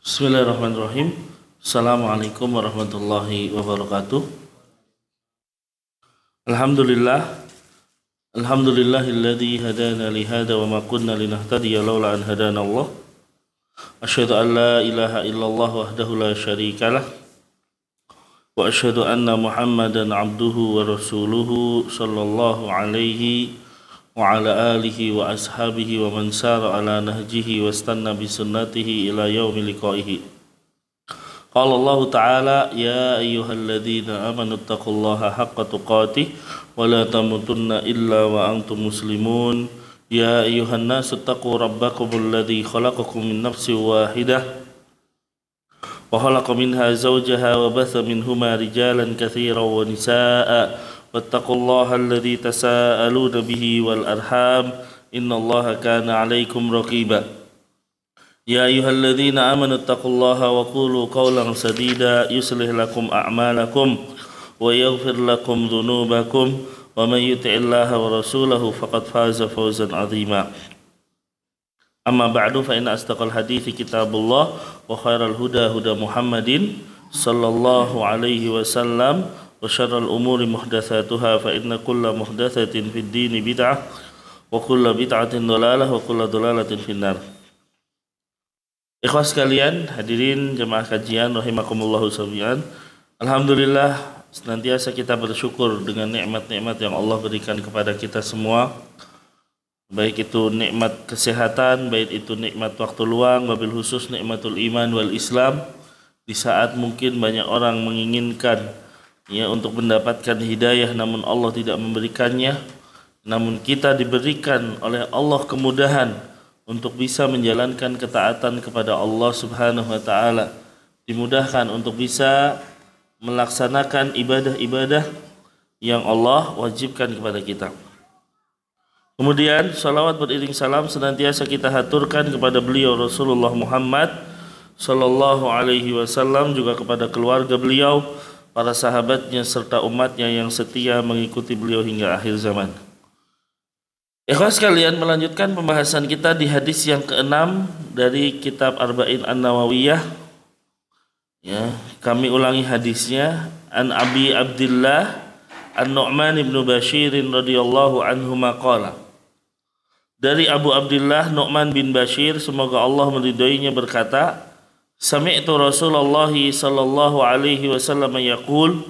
Bismillahirrahmanirrahim. Assalamualaikum warahmatullahi wabarakatuh. Alhamdulillahilladzi hadana li hada wa ma kunna linahtadiya laula an hadana Allah. Asyhadu an la ilaha illallah wahdahu la syarikalah wa asyhadu anna Muhammadan abduhu wa rasuluhu sallallahu alaihi wa ala alihi wa ashabihi wa man sara ala nahjihi wa istanna bi sunnatihi ila yaumil liqaihi. Qala Allah Ta'ala ya ayyuhalladzina amanu taqullaha haqqa tuqatih wa la tamutunna illa wa antum muslimun. Ya ayyuhan nasu taqu rabbakumul ladzi khalaqakum min nafsin wahidah wa khalaqa minha zawjaha wa batha minhuma rijalan katsiran wa nisaa'a wattaqullaha alladzi tasaaluna bihi wal arham innallaha kana 'alaikum raqiba. Ya ayyuhalladzina amanu taqullaha wa qulu qawlan sadida yuslih lakum a'malakum wa yaghfir lakum dhunubakum wa may yuti'illaha wa rasulahu faqad faza fawzan 'azima. Amma ba'du fa inna asdaqal hadithi kitabullah wa khairal huda huda Muhammadin sallallahu alaihi wasallam wa syarrul umuri muhdatsatuha fa inna kulla muhdatsatin fid dini bid'ah wa kulla bid'atin dhalalah wa kulla dhalalatin finnar. Ikhwas sekalian, hadirin jemaah kajian rahimakumullah jami'an. Alhamdulillah senantiasa kita bersyukur dengan nikmat-nikmat yang Allah berikan kepada kita semua. Baik itu nikmat kesehatan, baik itu nikmat waktu luang, wabil khusus nikmatul iman wal Islam. Di saat mungkin banyak orang menginginkan untuk mendapatkan hidayah namun Allah tidak memberikannya, namun kita diberikan oleh Allah kemudahan untuk bisa menjalankan ketaatan kepada Allah Subhanahu wa taala, dimudahkan untuk bisa melaksanakan ibadah-ibadah yang Allah wajibkan kepada kita. Kemudian salawat beriring salam senantiasa kita haturkan kepada beliau Rasulullah Muhammad sallallahu alaihi wasallam, juga kepada keluarga beliau, para sahabatnya serta umatnya yang setia mengikuti beliau hingga akhir zaman. Ikhwas sekalian, melanjutkan pembahasan kita di hadis yang ke-6 dari kitab Arba'in An-Nawawiyah. Kami ulangi hadisnya. An Abi Abdillah An-Nu'man ibn Bashir radhiyallahu anhu maqala. Dari Abu Abdillah Nu'man bin Bashir, semoga Allah meridhoinya, berkata, sami'tu Rasulullah sallallahu alaihi wasallam yaqul,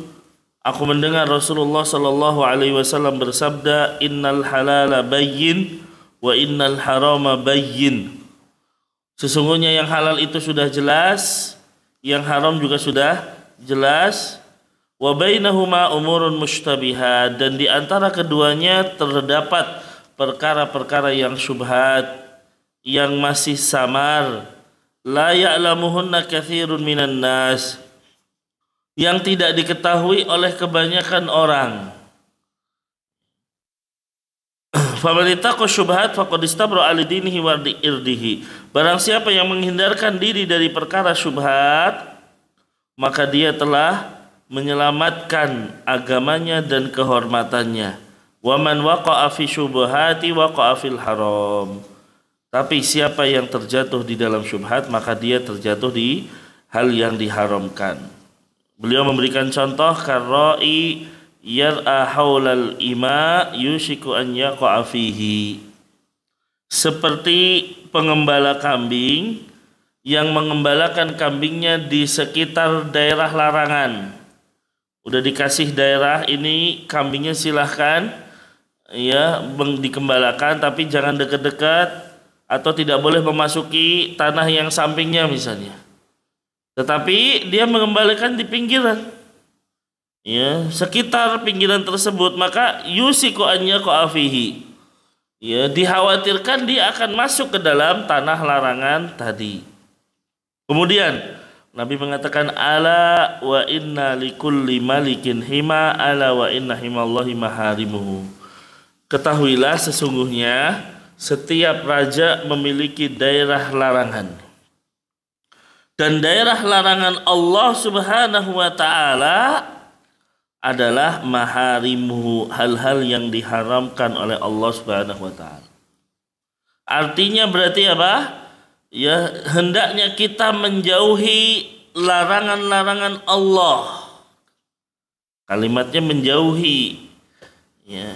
aku mendengar Rasulullah sallallahu alaihi wasallam bersabda, innal halala bayyin wa innal harama bayyin. Sesungguhnya yang halal itu sudah jelas, yang haram juga sudah jelas. Wa bainahuma umurun mushtabihat, dan di antara keduanya terdapat perkara-perkara yang syubhat, yang masih samar. La ya'lamuhunna katsirun minan nas, yang tidak diketahui oleh kebanyakan orang. Faman ittaqa syubhat faqad istabra li dinihi wa irdihi. Barang siapa yang menghindarkan diri dari perkara syubhat, maka dia telah menyelamatkan agamanya dan kehormatannya. Wa man waqa'a fi syubhati waqa'a fil haram. Tapi siapa yang terjatuh di dalam syubhat, maka dia terjatuh di hal yang diharamkan. Beliau memberikan contoh, karra'i yar'a haulal ima yushiku an yaqa'a fihi. Seperti pengembala kambing yang mengembalakan kambingnya di sekitar daerah larangan. Udah dikasih daerah ini, kambingnya silahkan dikembalakan, tapi jangan dekat-dekat atau tidak boleh memasuki tanah yang sampingnya misalnya. Tetapi dia mengembalikan di pinggiran, sekitar pinggiran tersebut, maka yusiku an yaqa'a fihi. Dikhawatirkan dia akan masuk ke dalam tanah larangan tadi. Kemudian Nabi mengatakan, ala wa inna likulli malikin hima, ala wa inna himallahi maharimuhu. Ketahuilah sesungguhnya setiap raja memiliki daerah larangan, dan daerah larangan Allah Subhanahu wa taala adalah maharimuhu, hal-hal yang diharamkan oleh Allah Subhanahu wa taala. Artinya berarti apa? ya hendaknya kita menjauhi larangan-larangan Allah. Kalimatnya menjauhi, ya.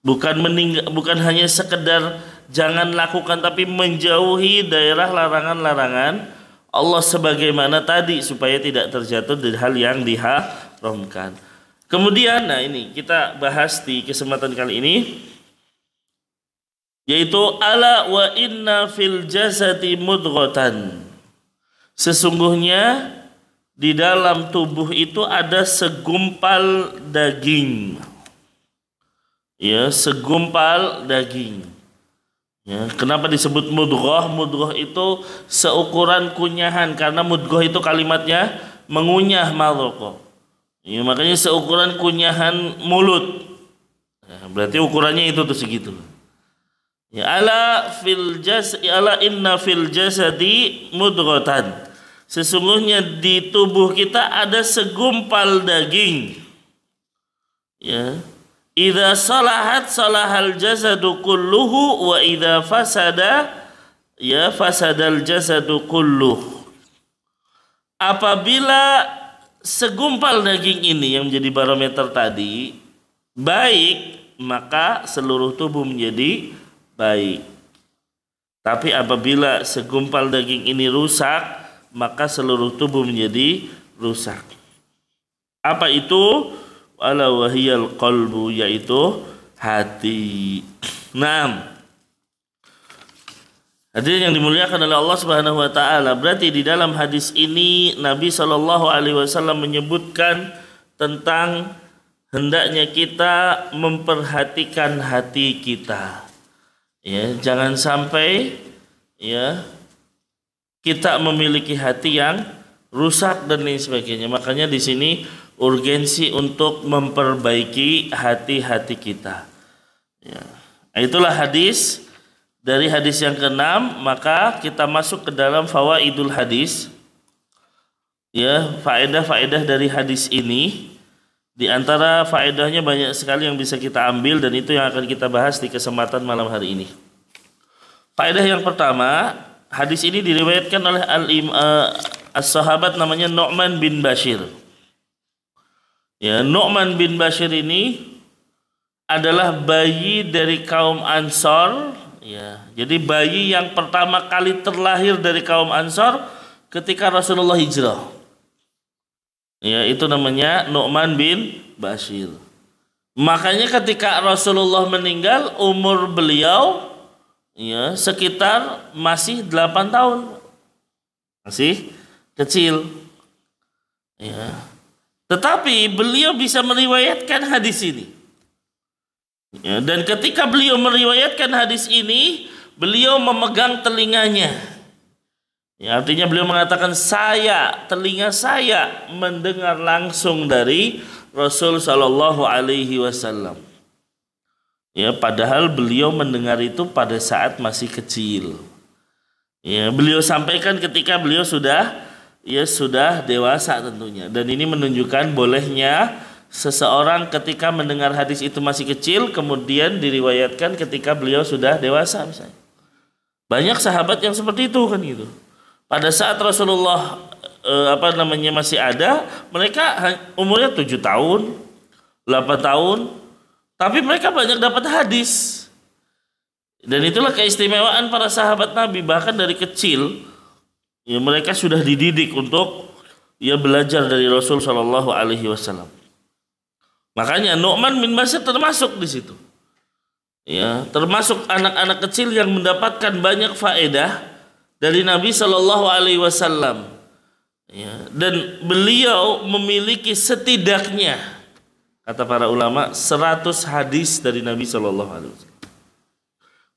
Bukan hanya sekedar jangan lakukan, tapi menjauhi daerah larangan-larangan Allah sebagaimana tadi, supaya tidak terjatuh dari hal yang diharamkan. Kemudian, nah ini kita bahas di kesempatan kali ini, yaitu ala wa inna fil jasadi mudghatan. Sesungguhnya di dalam tubuh itu ada segumpal daging. Ya, segumpal daging. Ya, kenapa disebut mudghah? Mudghah itu seukuran kunyahan, karena mudghah itu kalimatnya mengunyah madghah. Ya, makanya seukuran kunyahan mulut. Ya, berarti ukurannya itu tuh segitu. Ya, ala inna fil jasadi mudghatan. Sesungguhnya di tubuh kita ada segumpal daging. Ya. Idza salahat salahal jasadu kulluhu wa idza fasada ya fasadal jasadu kulluh. Apabila segumpal daging ini yang menjadi barometer tadi baik, maka seluruh tubuh menjadi baik. Tapi apabila segumpal daging ini rusak, maka seluruh tubuh menjadi rusak. Apa itu? Ala wahiyal qalbu, yaitu hati. Naam. Hadirin yang dimuliakan oleh Allah Subhanahu wa taala, berarti di dalam hadis ini Nabi sallallahu alaihi wasallam menyebutkan tentang hendaknya kita memperhatikan hati kita. Ya, jangan sampai ya kita memiliki hati yang rusak dan lain sebagainya. Makanya di sini urgensi untuk memperbaiki hati-hati kita. Ya. Itulah hadis. Dari hadis yang ke-6, maka kita masuk ke dalam fawaidul hadis. Ya, faedah-faedah dari hadis ini. Di antara faedahnya banyak sekali yang bisa kita ambil, dan itu yang akan kita bahas di kesempatan malam hari ini. Faedah yang pertama, hadis ini diriwayatkan oleh as-sahabat namanya Nu'man bin Bashir. Ya, Nu'man bin Bashir ini adalah bayi dari kaum Ansor. Ya, jadi bayi yang pertama kali terlahir dari kaum Ansor ketika Rasulullah hijrah. Ya, itu namanya Nu'man bin Bashir. Makanya ketika Rasulullah meninggal, umur beliau ya sekitar masih 8 tahun. Masih kecil. Ya. Tetapi beliau bisa meriwayatkan hadis ini. Ya, dan ketika beliau meriwayatkan hadis ini, beliau memegang telinganya. Ya, artinya beliau mengatakan, telinga saya mendengar langsung dari Rasul Shallallahu Alaihi Wasallam. Ya, padahal beliau mendengar itu pada saat masih kecil. Ya, beliau sampaikan ketika beliau sudah dewasa tentunya. Dan ini menunjukkan bolehnya seseorang ketika mendengar hadis itu masih kecil, kemudian diriwayatkan ketika beliau sudah dewasa misalnya. Banyak sahabat yang seperti itu kan gitu. Pada saat Rasulullah masih ada, mereka umurnya 7 tahun, 8 tahun, tapi mereka banyak dapat hadis. Dan itulah keistimewaan para sahabat Nabi, bahkan dari kecil ya mereka sudah dididik untuk ya belajar dari Rasul Shallallahu Alaihi Wasallam. Makanya Nu'man bin Bashir termasuk di situ. Ya, termasuk anak-anak kecil yang mendapatkan banyak faedah dari Nabi Shallallahu Alaihi Wasallam. Ya, dan beliau memiliki setidaknya, kata para ulama, 100 hadis dari Nabi Shallallahu Alaihi Wasallam.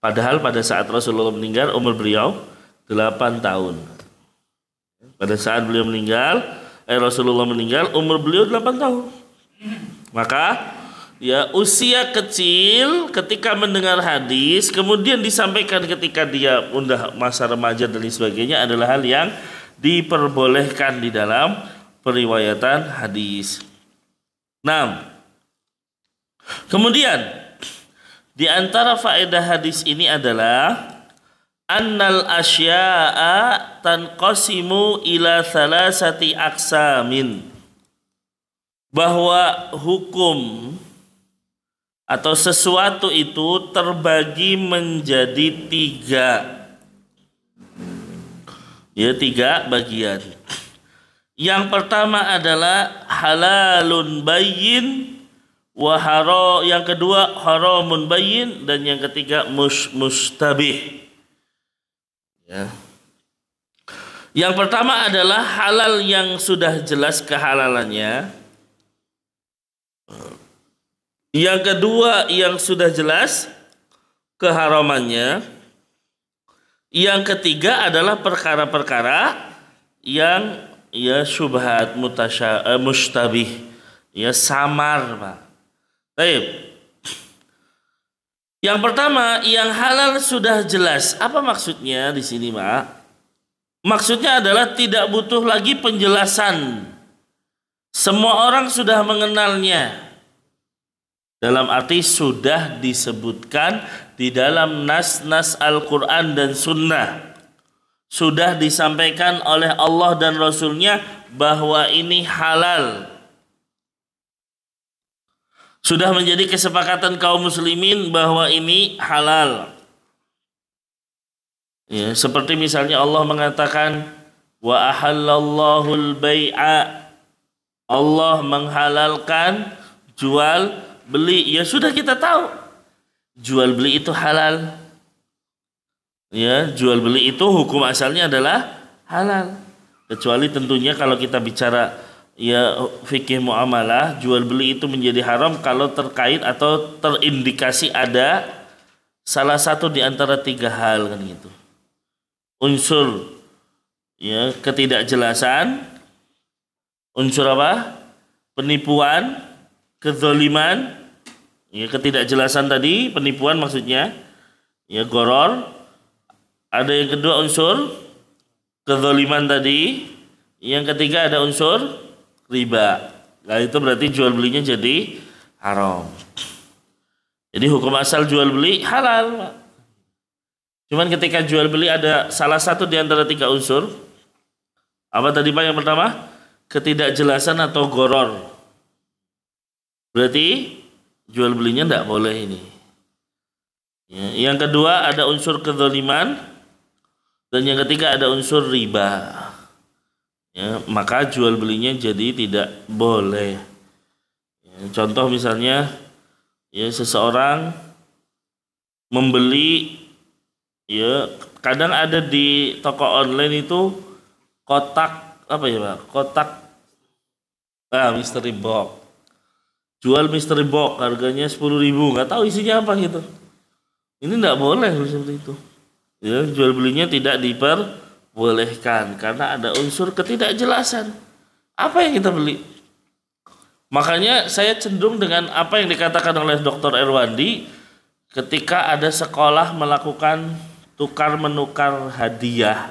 Padahal pada saat Rasulullah meninggal umur beliau 8 tahun. Pada saat beliau meninggal, Rasulullah meninggal, umur beliau 8 tahun. Maka ya usia kecil ketika mendengar hadis, kemudian disampaikan ketika dia udah masa remaja dan lain sebagainya, adalah hal yang diperbolehkan di dalam periwayatan hadis. Nah, kemudian di antara faedah hadis ini adalah annal asya'a tanqasimu ila thalathati aqsamin, bahwa hukum atau sesuatu itu terbagi menjadi tiga bagian. Yang pertama adalah halalun bayyin, yang kedua haramun bayyin, dan yang ketiga mustabih. Ya. Yang pertama adalah halal yang sudah jelas kehalalannya. Yang kedua yang sudah jelas keharamannya. Yang ketiga adalah perkara-perkara yang syubhat, mustabih, samar, Pak. Baik. Yang pertama, yang halal sudah jelas. Apa maksudnya di sini, Pak? Maksudnya adalah tidak butuh lagi penjelasan. Semua orang sudah mengenalnya. Dalam arti sudah disebutkan di dalam nas-nas Al-Quran dan Sunnah. Sudah disampaikan oleh Allah dan Rasulnya bahwa ini halal. Sudah menjadi kesepakatan kaum muslimin bahwa ini halal. Ya, seperti misalnya Allah mengatakan wa ahallallahu al-bai'a. Allah menghalalkan jual beli. Ya sudah kita tahu. Jual beli itu halal. Ya, jual beli itu hukum asalnya adalah halal. Kecuali tentunya kalau kita bicara fikih muamalah, jual beli itu menjadi haram kalau terkait atau terindikasi ada salah satu di antara tiga hal, kan gitu. Unsur ketidakjelasan, unsur apa? Penipuan, kezaliman, ketidakjelasan tadi, penipuan maksudnya, goror. Ada yang kedua unsur kezaliman tadi, yang ketiga ada unsur riba. Nah itu berarti jual belinya jadi haram. Jadi hukum asal jual beli halal. Cuman ketika jual beli ada salah satu di antara tiga unsur. Apa tadi Pak yang pertama? Ketidakjelasan atau goror. Berarti jual belinya tidak boleh ini. Yang kedua ada unsur kezaliman. Dan yang ketiga ada unsur riba. Maka jual belinya jadi tidak boleh. Contoh misalnya seseorang membeli, kadang ada di toko online itu kotak mystery box. Jual mystery box harganya 10.000, nggak tahu isinya apa gitu. Ini tidak boleh seperti itu. Jual belinya tidak diperbolehkan karena ada unsur ketidakjelasan. Apa yang kita beli? Makanya saya cenderung dengan apa yang dikatakan oleh Dr. Erwandi ketika ada sekolah melakukan tukar menukar hadiah.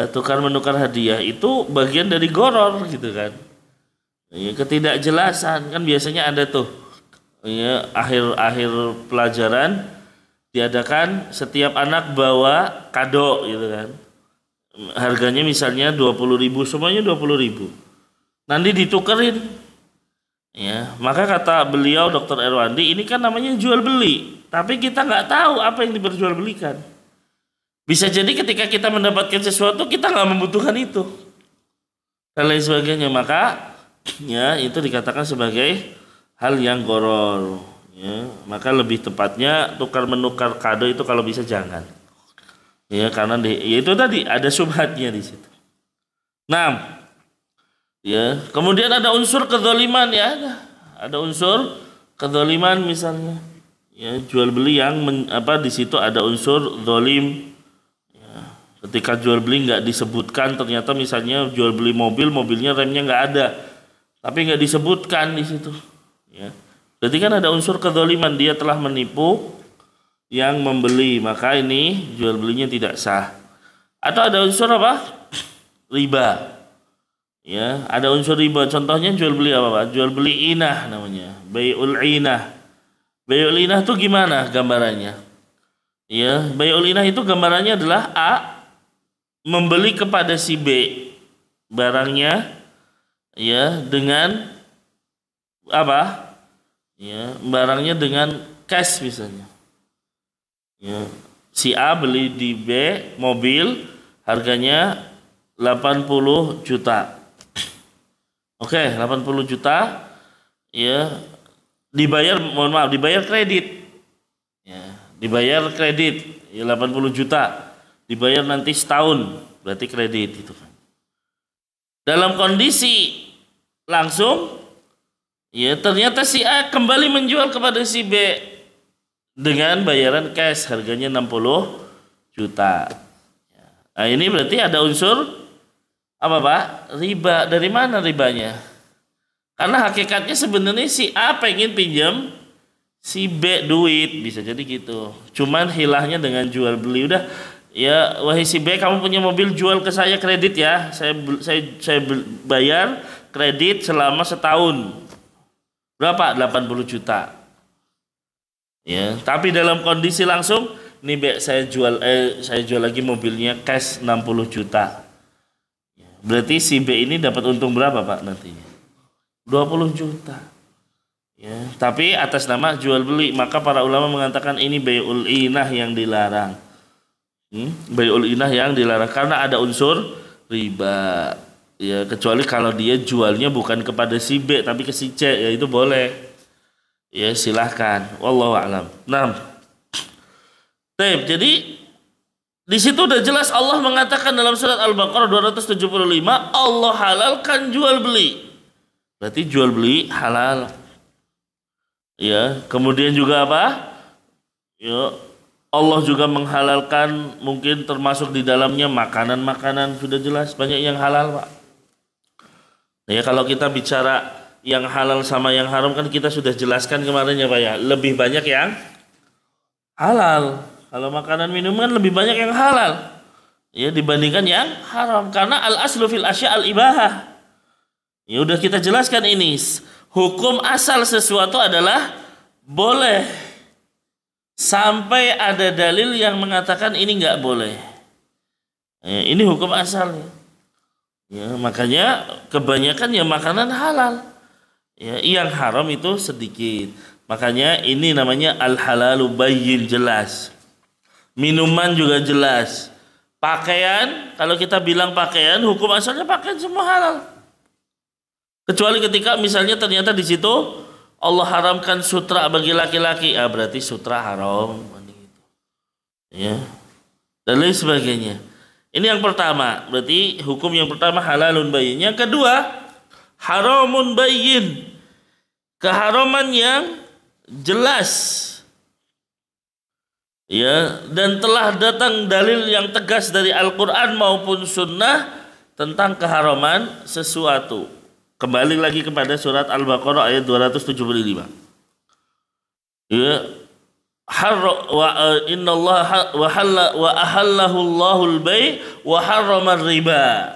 Tukar menukar hadiah itu bagian dari goror gitu kan. Ketidakjelasan kan biasanya ada tuh. Akhir pelajaran diadakan setiap anak bawa kado gitu kan. Harganya misalnya 20.000, semuanya 20.000. Nanti ditukerin. Maka kata beliau Dr. Erwandi, ini kan namanya jual beli, tapi kita nggak tahu apa yang diperjualbelikan. Bisa jadi ketika kita mendapatkan sesuatu kita nggak membutuhkan itu dan lain sebagainya. Maka itu dikatakan sebagai hal yang goror. Maka lebih tepatnya tukar menukar kado itu kalau bisa jangan. Karena itu tadi ada syubhatnya di situ. Nah, kemudian ada unsur kezaliman ada unsur kezaliman misalnya. Jual beli yang di situ ada unsur zalim. Ketika jual beli nggak disebutkan, ternyata misalnya jual beli mobilnya remnya nggak ada, tapi nggak disebutkan di situ. Berarti kan ada unsur kezaliman, dia telah menipu yang membeli, maka ini jual belinya tidak sah. Atau ada unsur apa? Riba. Ada unsur riba. Contohnya jual beli apa Pak? Jual beli inah namanya. Bai'ul inah. Bai'ul inah itu gimana gambarannya? Ya, bai'ul inah itu gambarannya adalah A membeli kepada si B barangnya ya dengan apa? Ya, barangnya dengan cash misalnya. Ya, si A beli di B mobil harganya 80 juta. Oke, 80 juta ya dibayar kredit. Ya, dibayar kredit ya 80 juta. Dibayar nanti setahun, berarti kredit itu kan. Dalam kondisi langsung ya ternyata si A kembali menjual kepada si B dengan bayaran cash harganya 60 juta. Nah, ini berarti ada unsur apa Pak? Riba. Dari mana ribanya? Karena hakikatnya sebenarnya si A pengen pinjam si B duit, bisa jadi gitu. Cuman hilahnya dengan jual beli. Udah ya, wahai si B, kamu punya mobil, jual ke saya kredit ya. Saya bayar kredit selama setahun. Berapa? 80 juta. Ya, tapi dalam kondisi langsung nih B, saya jual lagi mobilnya cash 60 juta. Berarti si B ini dapat untung berapa Pak nantinya? 20 juta. Ya, tapi atas nama jual beli, maka para ulama mengatakan ini bai'ul inah yang dilarang. Bai'ul inah yang dilarang karena ada unsur riba. Ya, kecuali kalau dia jualnya bukan kepada si B tapi ke si C, ya itu boleh. Ya silahkan, wallahu a'lam. Nah, jadi di situ udah jelas Allah mengatakan dalam surat Al-Baqarah 275 Allah halalkan jual beli. Berarti jual beli halal. Ya, kemudian juga apa? Ya, Allah juga menghalalkan mungkin termasuk di dalamnya makanan-makanan, sudah jelas banyak yang halal, Pak. Ya, kalau kita bicara yang halal sama yang haram kan kita sudah jelaskan kemarin ya Pak ya. Lebih banyak yang halal. Kalau makanan minuman lebih banyak yang halal ya dibandingkan yang haram. Karena al aslu fil asya al ibahah. Ya udah kita jelaskan ini. Hukum asal sesuatu adalah boleh sampai ada dalil yang mengatakan ini nggak boleh. Ya, ini hukum asalnya. Ya, makanya kebanyakan ya makanan halal. Ya, yang haram itu sedikit. Makanya ini namanya al-halalu bayyin, jelas. Minuman juga jelas. Pakaian, kalau kita bilang pakaian, hukum asalnya pakaian semua halal. Kecuali ketika misalnya ternyata di situ Allah haramkan sutra bagi laki-laki, berarti sutra haram. Ya. Dan lain sebagainya. Ini yang pertama, berarti hukum yang pertama halalun bayyin. Yang kedua, haramun bayyin, keharaman yang jelas. Ya, dan telah datang dalil yang tegas dari Al-Qur'an maupun sunnah tentang keharaman sesuatu. Kembali lagi kepada surat Al-Baqarah ayat 275. Ya, innallaha wa ahallahu Allahul bai' wa harrama riba.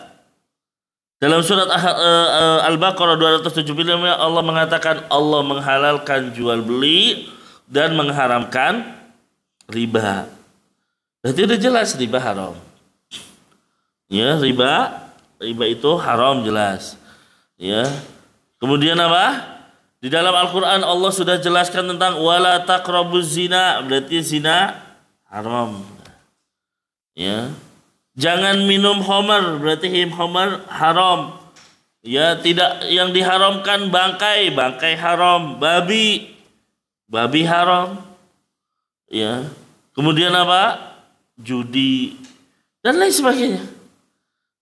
Dalam surat Al-Baqarah 275 Allah mengatakan Allah menghalalkan jual beli dan mengharamkan riba. Berarti udah jelas riba haram. Ya, riba itu haram jelas. Ya. Kemudian apa? Di dalam Al-Qur'an Allah sudah jelaskan tentang wala taqrabuz zina, berarti zina haram. Ya. Jangan minum khamar, berarti khamar haram. Ya, tidak, yang diharamkan bangkai haram, babi haram. Ya. Kemudian apa? Judi dan lain sebagainya.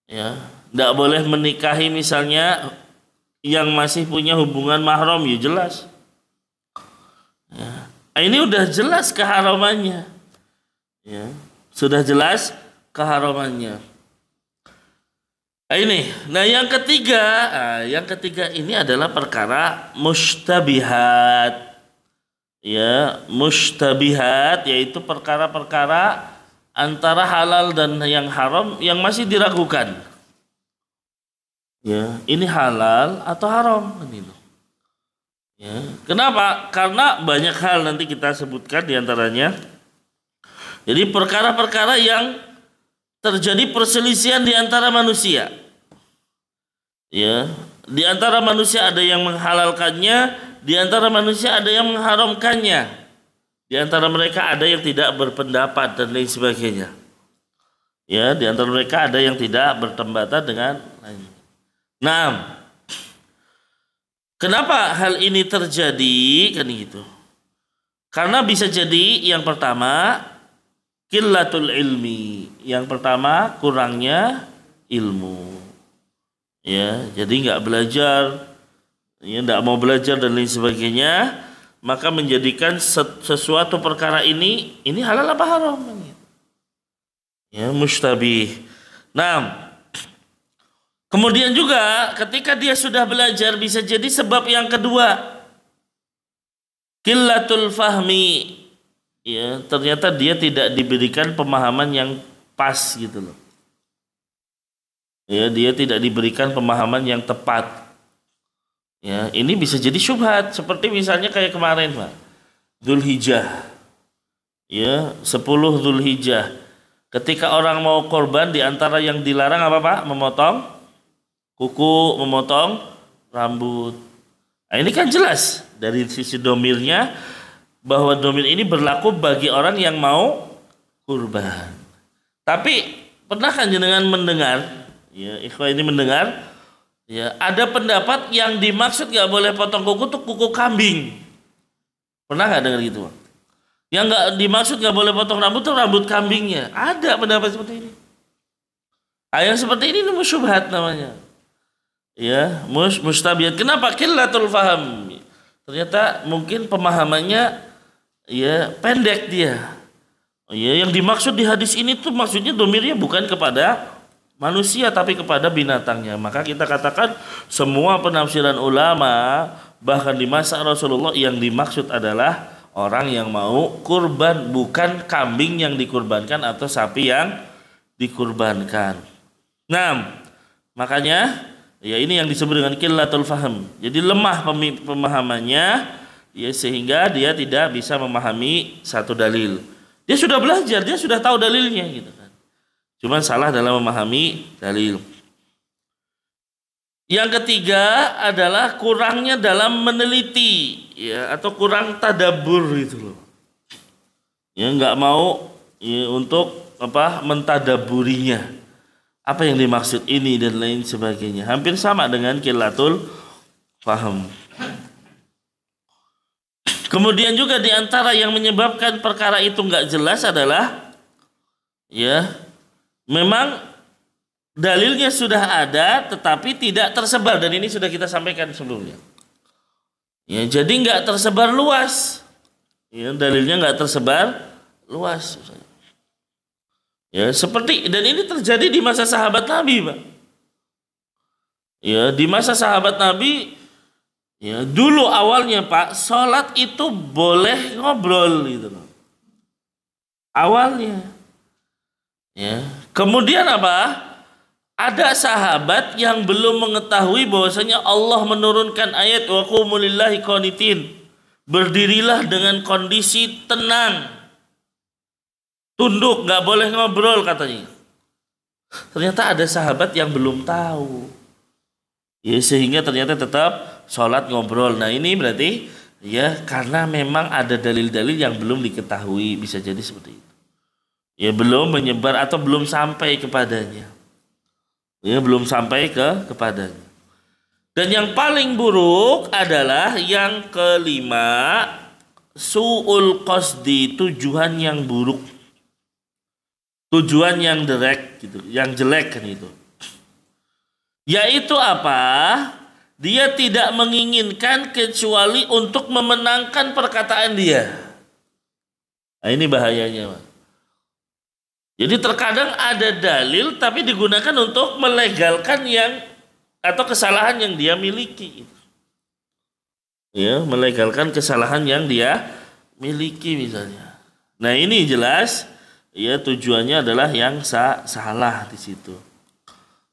Ya, tidak boleh menikahi misalnya yang masih punya hubungan mahram, ya jelas. Ya. Ini udah jelas keharamannya. Ya, sudah jelas keharamannya. Nah yang ketiga ini adalah perkara mustabihat. Ya, mustabihat yaitu perkara-perkara antara halal dan yang haram yang masih diragukan. Ya, ini halal atau haram gitu. Ya, kenapa? Karena banyak hal nanti kita sebutkan diantaranya Jadi perkara-perkara yang terjadi perselisihan di antara manusia. Ya, di antara manusia ada yang menghalalkannya, di antara manusia ada yang mengharamkannya. Di antara mereka ada yang tidak berpendapat dan lain sebagainya. Ya, di antara mereka ada yang tidak bertembatan dengan lain. Nah, kenapa hal ini terjadi kan gitu? Karena bisa jadi yang pertama qillatul ilmi. Yang pertama kurangnya ilmu. Ya, jadi nggak belajar, ya nggak mau belajar dan lain sebagainya, maka menjadikan sesuatu perkara ini halal apa haram? Ya, mustabih. Nah, kemudian juga ketika dia sudah belajar bisa jadi sebab yang kedua qillatul fahmi. Ya, ternyata dia tidak diberikan pemahaman yang pas gitu loh. Ya, dia tidak diberikan pemahaman yang tepat. Ya, ini bisa jadi syubhat seperti misalnya kayak kemarin, Pak. Dzulhijjah. Ya, 10 Dzulhijjah. Ketika orang mau korban, di antara yang dilarang apa, Pak? Memotong kuku, memotong rambut. Nah, ini kan jelas dari sisi domirnya bahwa domir ini berlaku bagi orang yang mau kurban. Tapi pernah kan jenengan mendengar, ya, ikhwah ini mendengar, ya, ada pendapat yang dimaksud nggak boleh potong kuku tuh kuku kambing. Pernah nggak dengar gitu, Pak? Yang nggak dimaksud nggak boleh potong rambut tuh rambut kambingnya. Ada pendapat seperti ini. Yang seperti ini syubhat namanya. Ya, mustabihat. Kenapa? Qillatul faham. Ternyata mungkin pemahamannya ya pendek dia. Ya, yang dimaksud di hadis ini tuh maksudnya domirnya bukan kepada manusia tapi kepada binatangnya. Maka kita katakan semua penafsiran ulama bahkan di masa Rasulullah yang dimaksud adalah orang yang mau kurban, bukan kambing yang dikurbankan atau sapi yang dikurbankan. Nah, makanya ya ini yang disebut dengan qillatul faham. Jadi lemah pemahamannya, ya sehingga dia tidak bisa memahami satu dalil. Dia sudah belajar, dia sudah tahu dalilnya gitu kan. Cuman salah dalam memahami dalil. Yang ketiga adalah kurangnya dalam meneliti, ya, atau kurang tadabbur gitu loh. Ya, nggak mau ya, untuk mentadabburinya. Apa yang dimaksud ini dan lain sebagainya. Hampir sama dengan qillatul faham. Kemudian juga di antara yang menyebabkan perkara itu nggak jelas adalah ya memang dalilnya sudah ada tetapi tidak tersebar, dan ini sudah kita sampaikan sebelumnya. Ya, jadi nggak tersebar luas. Ya, dalilnya nggak tersebar luas. Ya, seperti dan ini terjadi di masa sahabat Nabi, Pak. Ya, di masa sahabat Nabi, ya dulu awalnya, Pak, sholat itu boleh ngobrol gitu loh. Awalnya. Ya, kemudian apa? Ada sahabat yang belum mengetahui bahwasanya Allah menurunkan ayat wa qumu lillahi qanitin. Berdirilah dengan kondisi tenang. Tunduk, nggak boleh ngobrol katanya. Ternyata ada sahabat yang belum tahu. Ya, sehingga ternyata tetap sholat ngobrol. Nah, ini berarti ya karena memang ada dalil-dalil yang belum diketahui, bisa jadi seperti itu. Ya, belum menyebar atau belum sampai kepadanya. Ya, belum sampai kepadanya. Dan yang paling buruk adalah yang kelima, su'ul qasdi, tujuan yang buruk. Tujuan yang jelek gitu, yang jelek kan itu. Yaitu apa? Dia tidak menginginkan kecuali untuk memenangkan perkataan dia. Nah, ini bahayanya, Pak. Jadi terkadang ada dalil tapi digunakan untuk melegalkan yang atau kesalahan yang dia miliki. Ya, melegalkan kesalahan yang dia miliki misalnya. Nah, ini jelas ya tujuannya adalah yang salah di situ.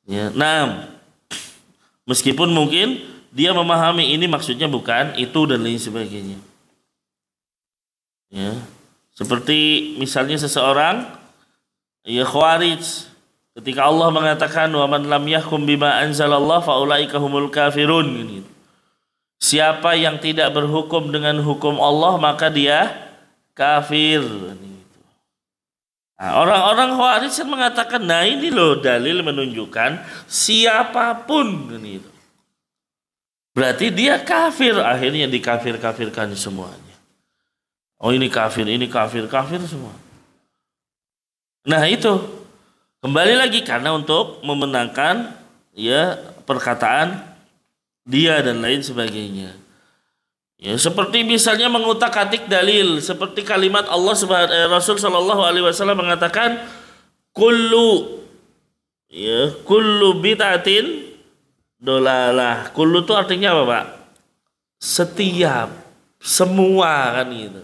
Ya, nah, meskipun mungkin dia memahami ini maksudnya bukan itu dan lain sebagainya. Ya. Seperti misalnya seseorang ya khawarij, ketika Allah mengatakan wa man lam yahkum bima anzalallah faulaika humul kafirun gitu. Siapa yang tidak berhukum dengan hukum Allah maka dia kafir. Nah, orang-orang Khawarij mengatakan, nah ini loh dalil menunjukkan siapapun gitu. Berarti dia kafir, akhirnya dikafir-kafirkan semuanya. Oh ini kafir semua. Nah itu kembali lagi karena untuk memenangkan ya perkataan dia dan lain sebagainya. Ya, seperti misalnya mengutak-atik dalil, seperti kalimat Rasul sallallahu alaihi wasallam mengatakan kullu bid'atin dolalah. Kullu itu artinya apa, Pak? Setiap, semua kan gitu.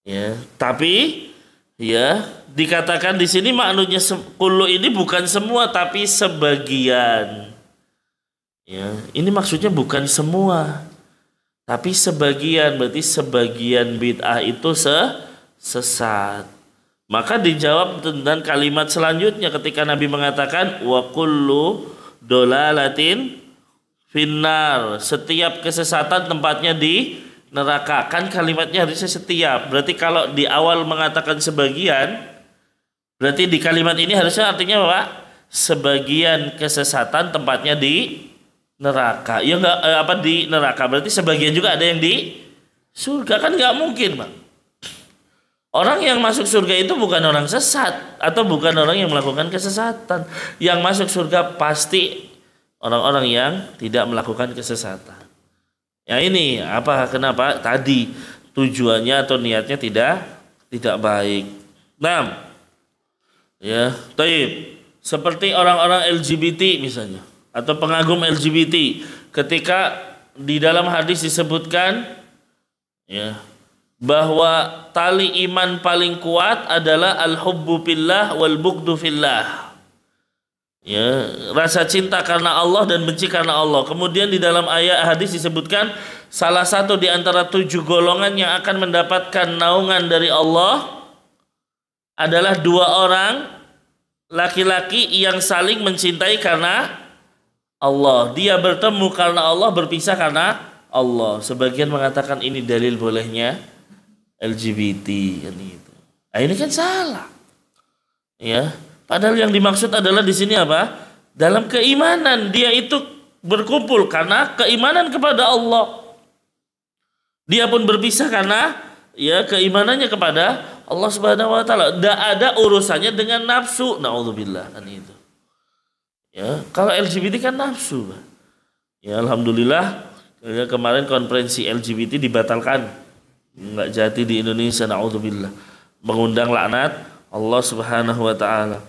Ya, tapi ya dikatakan di sini maknanya kullu ini bukan semua tapi sebagian. Ya, ini maksudnya bukan semua, tapi sebagian, berarti sebagian bid'ah itu sesat. Maka dijawab dengan kalimat selanjutnya ketika Nabi mengatakan wa kullu dolalatin finnar, setiap kesesatan tempatnya di neraka. Kan kalimatnya harusnya setiap. Berarti kalau di awal mengatakan sebagian, berarti di kalimat ini harusnya artinya apa? Sebagian kesesatan tempatnya di neraka. Ya enggak di neraka, berarti sebagian juga ada yang di surga, kan enggak mungkin, Bang. Orang yang masuk surga itu bukan orang sesat atau bukan orang yang melakukan kesesatan. Yang masuk surga pasti orang-orang yang tidak melakukan kesesatan. Ya ini kenapa tadi tujuannya atau niatnya tidak baik. Nah, ya, taib. Seperti orang-orang LGBT misalnya, atau pengagum LGBT, ketika di dalam hadis disebutkan ya bahwa tali iman paling kuat adalah al-hubbu fillah wal bughdu fillah. Ya, rasa cinta karena Allah dan benci karena Allah. Kemudian di dalam ayat hadis disebutkan salah satu di antara 7 golongan yang akan mendapatkan naungan dari Allah adalah 2 orang laki-laki yang saling mencintai karena Allah. Dia bertemu karena Allah, berpisah karena Allah. Sebagian mengatakan ini dalil bolehnya LGBT kan gitu. Nah, ini kan salah. Ya, padahal yang dimaksud adalah di sini apa? Dalam keimanan dia itu berkumpul karena keimanan kepada Allah. Dia pun berpisah karena ya keimanannya kepada Allah Subhanahu wa taala. Tidak ada urusannya dengan nafsu. Nauzubillah kan itu. Ya, kalau LGBT kan nafsu. Ya, alhamdulillah ya, kemarin konferensi LGBT dibatalkan. Enggak jadi di Indonesia, naudzubillah. Mengundang laknat Allah Subhanahu wa taala.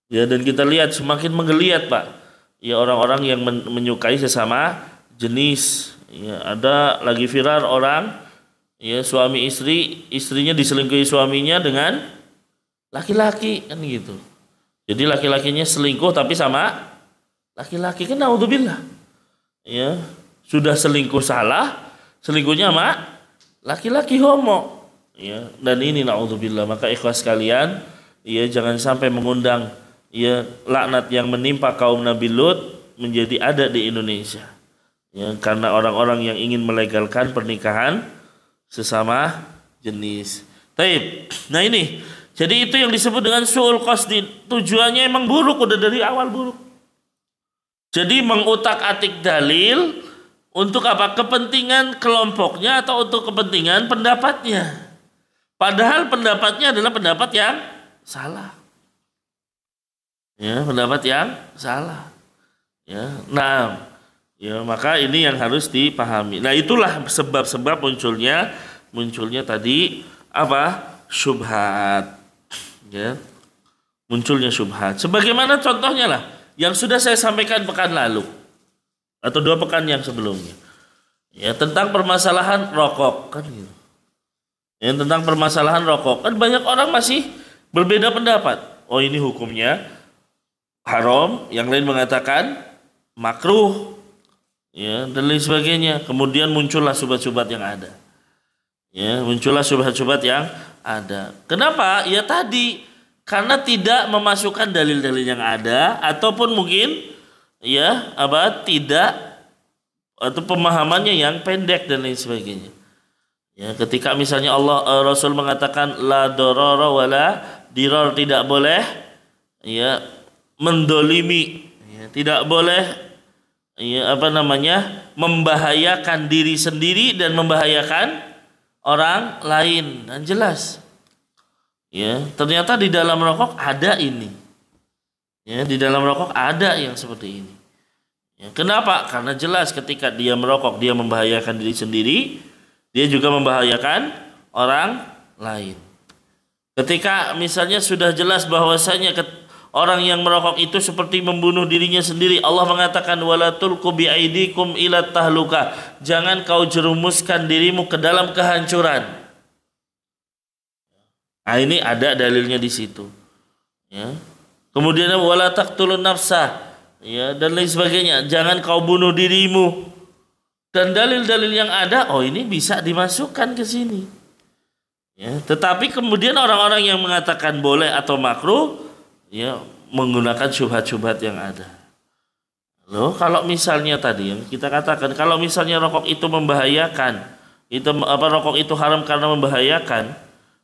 Ya, dan kita lihat semakin menggeliat, Pak. Ya, orang-orang yang menyukai sesama jenis. Ya, ada lagi viral orang ya suami istri, istrinya diselingkuhi suaminya dengan laki-laki kan gitu. Jadi laki-lakinya selingkuh tapi sama laki-laki, kan naudzubillah. Ya, sudah selingkuh salah, selingkuhnya sama laki-laki homo. Ya, dan ini naudzubillah. Maka ikhwas sekalian, ya jangan sampai mengundang ya laknat yang menimpa kaum Nabi Lut menjadi ada di Indonesia. Ya, karena orang-orang yang ingin melegalkan pernikahan sesama jenis. Taib. Nah ini, jadi itu yang disebut dengan su'ul qasdi. Tujuannya emang buruk, udah dari awal buruk. Jadi mengutak-atik dalil untuk apa? Kepentingan kelompoknya atau untuk kepentingan pendapatnya. Padahal pendapatnya adalah pendapat yang salah. Ya, pendapat yang salah. Ya, nah, ya maka ini yang harus dipahami. Nah, itulah sebab-sebab munculnya tadi apa? Syubhat. Ya, munculnya syubhat. Sebagaimana contohnya lah yang sudah saya sampaikan pekan lalu atau 2 pekan yang sebelumnya, ya tentang permasalahan rokok kan gitu. Ya, tentang permasalahan rokok kan banyak orang masih berbeda pendapat. Oh ini hukumnya haram, yang lain mengatakan makruh, ya dan lain sebagainya. Kemudian muncullah syubhat-syubhat yang ada. Ya, muncullah syubhat-syubhat yang ada. Kenapa? Ya tadi karena tidak memasukkan dalil-dalil yang ada ataupun mungkin ya tidak atau pemahamannya yang pendek dan lain sebagainya. Ya, ketika misalnya Rasul mengatakan la dororo wala diror, tidak boleh ya mendolimi, ya, tidak boleh ya membahayakan diri sendiri dan membahayakan orang lain. Dan jelas ya ternyata di dalam rokok ada ini. Ya, di dalam rokok ada yang seperti ini. Ya, kenapa? Karena jelas ketika dia merokok dia membahayakan diri sendiri, dia juga membahayakan orang lain. Ketika misalnya sudah jelas bahwasanya orang yang merokok itu seperti membunuh dirinya sendiri, Allah mengatakan wala tulqu biaidikum ila tahluka, jangan kau jerumuskan dirimu ke dalam kehancuran. Nah, ini ada dalilnya di situ. Ya. Kemudian wala taqtulun nafsa, ya, dan lain sebagainya, jangan kau bunuh dirimu. Dan dalil-dalil yang ada, ini bisa dimasukkan ke sini. Ya, tetapi kemudian orang-orang yang mengatakan boleh atau makruh, ya, menggunakan syubhat-syubhat yang ada. Loh, kalau misalnya tadi yang kita katakan, kalau misalnya rokok itu membahayakan, rokok itu haram karena membahayakan,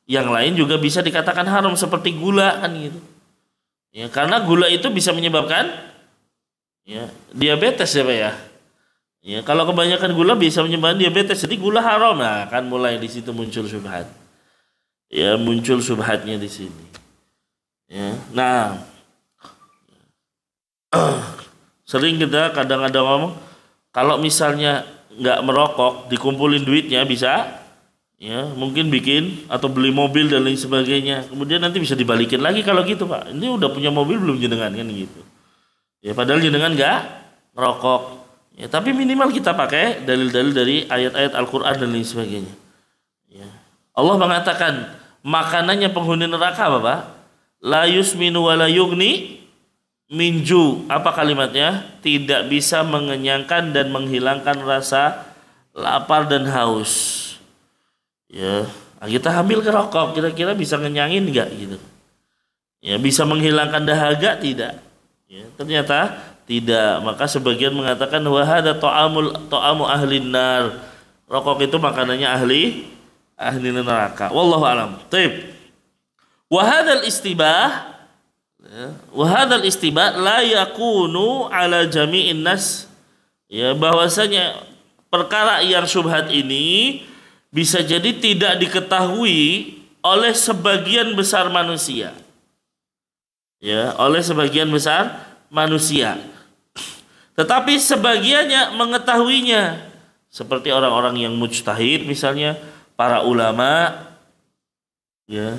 yang lain juga bisa dikatakan haram seperti gula kan gitu. Ya, karena gula itu bisa menyebabkan ya diabetes ya Pak ya. Ya, kalau kebanyakan gula bisa menyebabkan diabetes, jadi gula haram. Nah, kan mulai di situ muncul syubhat. Ya, muncul syubhatnya di sini. Ya, nah, sering kita kadang-kadang ngomong, kalau misalnya nggak merokok, dikumpulin duitnya bisa, ya, mungkin bikin atau beli mobil dan lain sebagainya. Kemudian nanti bisa dibalikin lagi kalau gitu Pak. Ini udah punya mobil belum jenengan kan gitu. Ya, padahal jenengan nggak merokok. Ya, tapi minimal kita pakai dalil-dalil dari ayat-ayat Al-Quran dan lain sebagainya. Ya. Allah mengatakan makanannya penghuni neraka apa Pak? La yusminu wa la yugni minju. Apa kalimatnya? Tidak bisa mengenyangkan dan menghilangkan rasa lapar dan haus. Ya, kita ambil ke rokok, kira-kira bisa ngenyangin nggak gitu? Ya, bisa menghilangkan dahaga tidak? Ya, ternyata tidak. Maka sebagian mengatakan wahada ta'amu ahlin nar. Rokok itu makanannya ahli neraka. Wallahu alam. Taib. Wahadal istibah la yakunu ala jami'in nas. Ya, bahwasanya perkara yang syubhat ini bisa jadi tidak diketahui oleh sebagian besar manusia. Ya, oleh sebagian besar manusia. Tetapi sebagiannya mengetahuinya, seperti orang-orang yang mujtahid misalnya, para ulama, ya,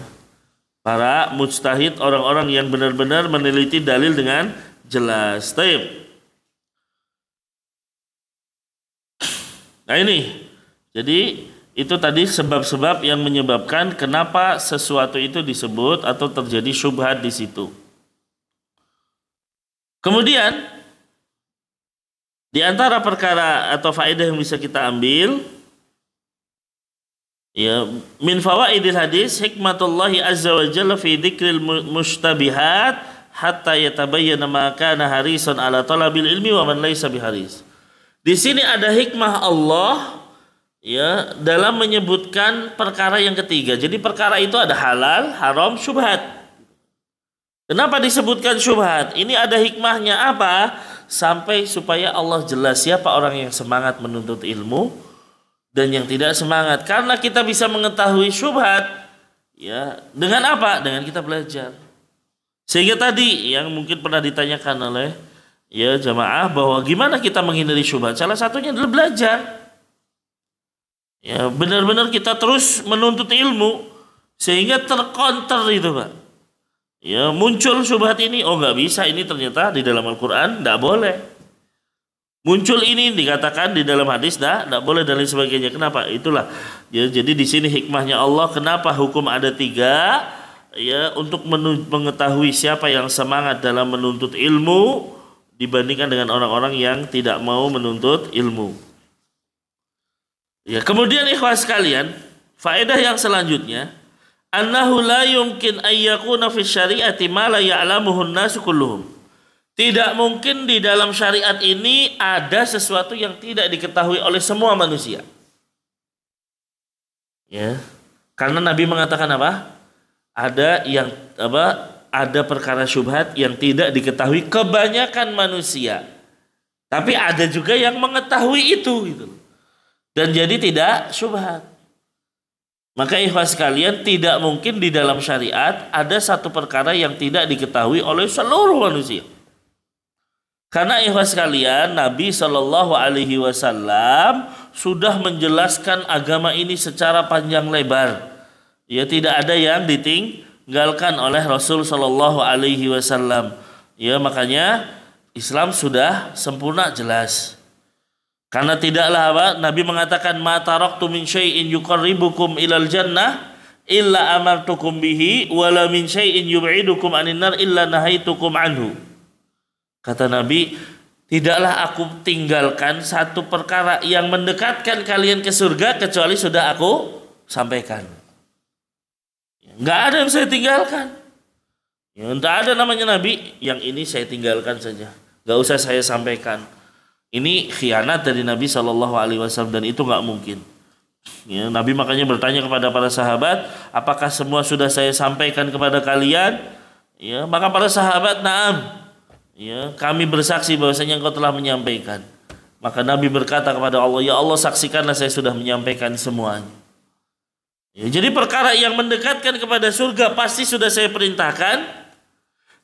para mujtahid, orang-orang yang benar-benar meneliti dalil dengan jelas. Taib. Nah ini, jadi itu tadi sebab-sebab yang menyebabkan kenapa sesuatu itu disebut atau terjadi syubhat di situ. Kemudian di antara perkara atau faedah yang bisa kita ambil, ya, min fawaidil hadis hikmatullahi azza wa jalla fi dzikril mustabihat hatta yatabayyana ma kana harisan ala talabil ilmi wa man laysa biharis. Di sini ada hikmah Allah, ya, dalam menyebutkan perkara yang ketiga. Jadi perkara itu ada halal, haram, syubhat. Kenapa disebutkan syubhat? Ini ada hikmahnya apa? Sampai supaya Allah jelas siapa orang yang semangat menuntut ilmu dan yang tidak semangat. Karena kita bisa mengetahui syubhat, ya, dengan apa? Dengan kita belajar. Sehingga tadi yang mungkin pernah ditanyakan oleh ya jamaah bahwa gimana kita menghindari syubhat? Salah satunya adalah belajar. Ya, benar-benar kita terus menuntut ilmu sehingga terkonter itu Pak. Ya, muncul syubhat ini, nggak bisa, ini ternyata di dalam Al-Quran nggak boleh. Muncul ini dikatakan di dalam hadis nggak boleh dan lain sebagainya. Kenapa? Itulah. Ya, jadi di sini hikmahnya Allah. Kenapa hukum ada 3? Ya, untuk mengetahui siapa yang semangat dalam menuntut ilmu dibandingkan dengan orang-orang yang tidak mau menuntut ilmu. Ya, kemudian ikhwas sekalian, Faedah yang selanjutnya, annahu la yumkin ayyakuna fi syari'ati ma la ya'lamuhu an-nasu kulluhum. Tidak mungkin di dalam syariat ini ada sesuatu yang tidak diketahui oleh semua manusia. Ya. Karena Nabi mengatakan apa? Ada perkara syubhat yang tidak diketahui kebanyakan manusia. Tapi ada juga yang mengetahui itu gitu. Dan jadi tidak syubhat. Maka ikhwas sekalian, tidak mungkin di dalam syariat ada satu perkara yang tidak diketahui oleh seluruh manusia. Karena ikhwas sekalian, Nabi Shallallahu Alaihi Wasallam sudah menjelaskan agama ini secara panjang lebar. Ya, tidak ada yang ditinggalkan oleh Rasul Shallallahu Alaihi Wasallam. Ya, makanya Islam sudah sempurna jelas. Karena tidaklah Nabi mengatakan ma taraktu min syai'in yuqarribukum ilal jannah illa amartukum bihi wala min syai'in yub'idukum anin nar illa nahaitukum anhu. Kata Nabi, tidaklah aku tinggalkan satu perkara yang mendekatkan kalian ke surga kecuali sudah aku sampaikan. Enggak ada yang saya tinggalkan. Ya, enggak ada namanya Nabi yang ini saya tinggalkan saja. Enggak usah saya sampaikan. Ini khianat dari Nabi Shallallahu Alaihi Wasallam dan itu nggak mungkin. Ya, Nabi makanya bertanya kepada para sahabat, apakah semua sudah saya sampaikan kepada kalian? Ya, maka para sahabat, na'am. Ya, kami bersaksi bahwasanya engkau telah menyampaikan. Maka Nabi berkata kepada Allah, ya Allah saksikanlah saya sudah menyampaikan semuanya. Ya, jadi perkara yang mendekatkan kepada surga pasti sudah saya perintahkan.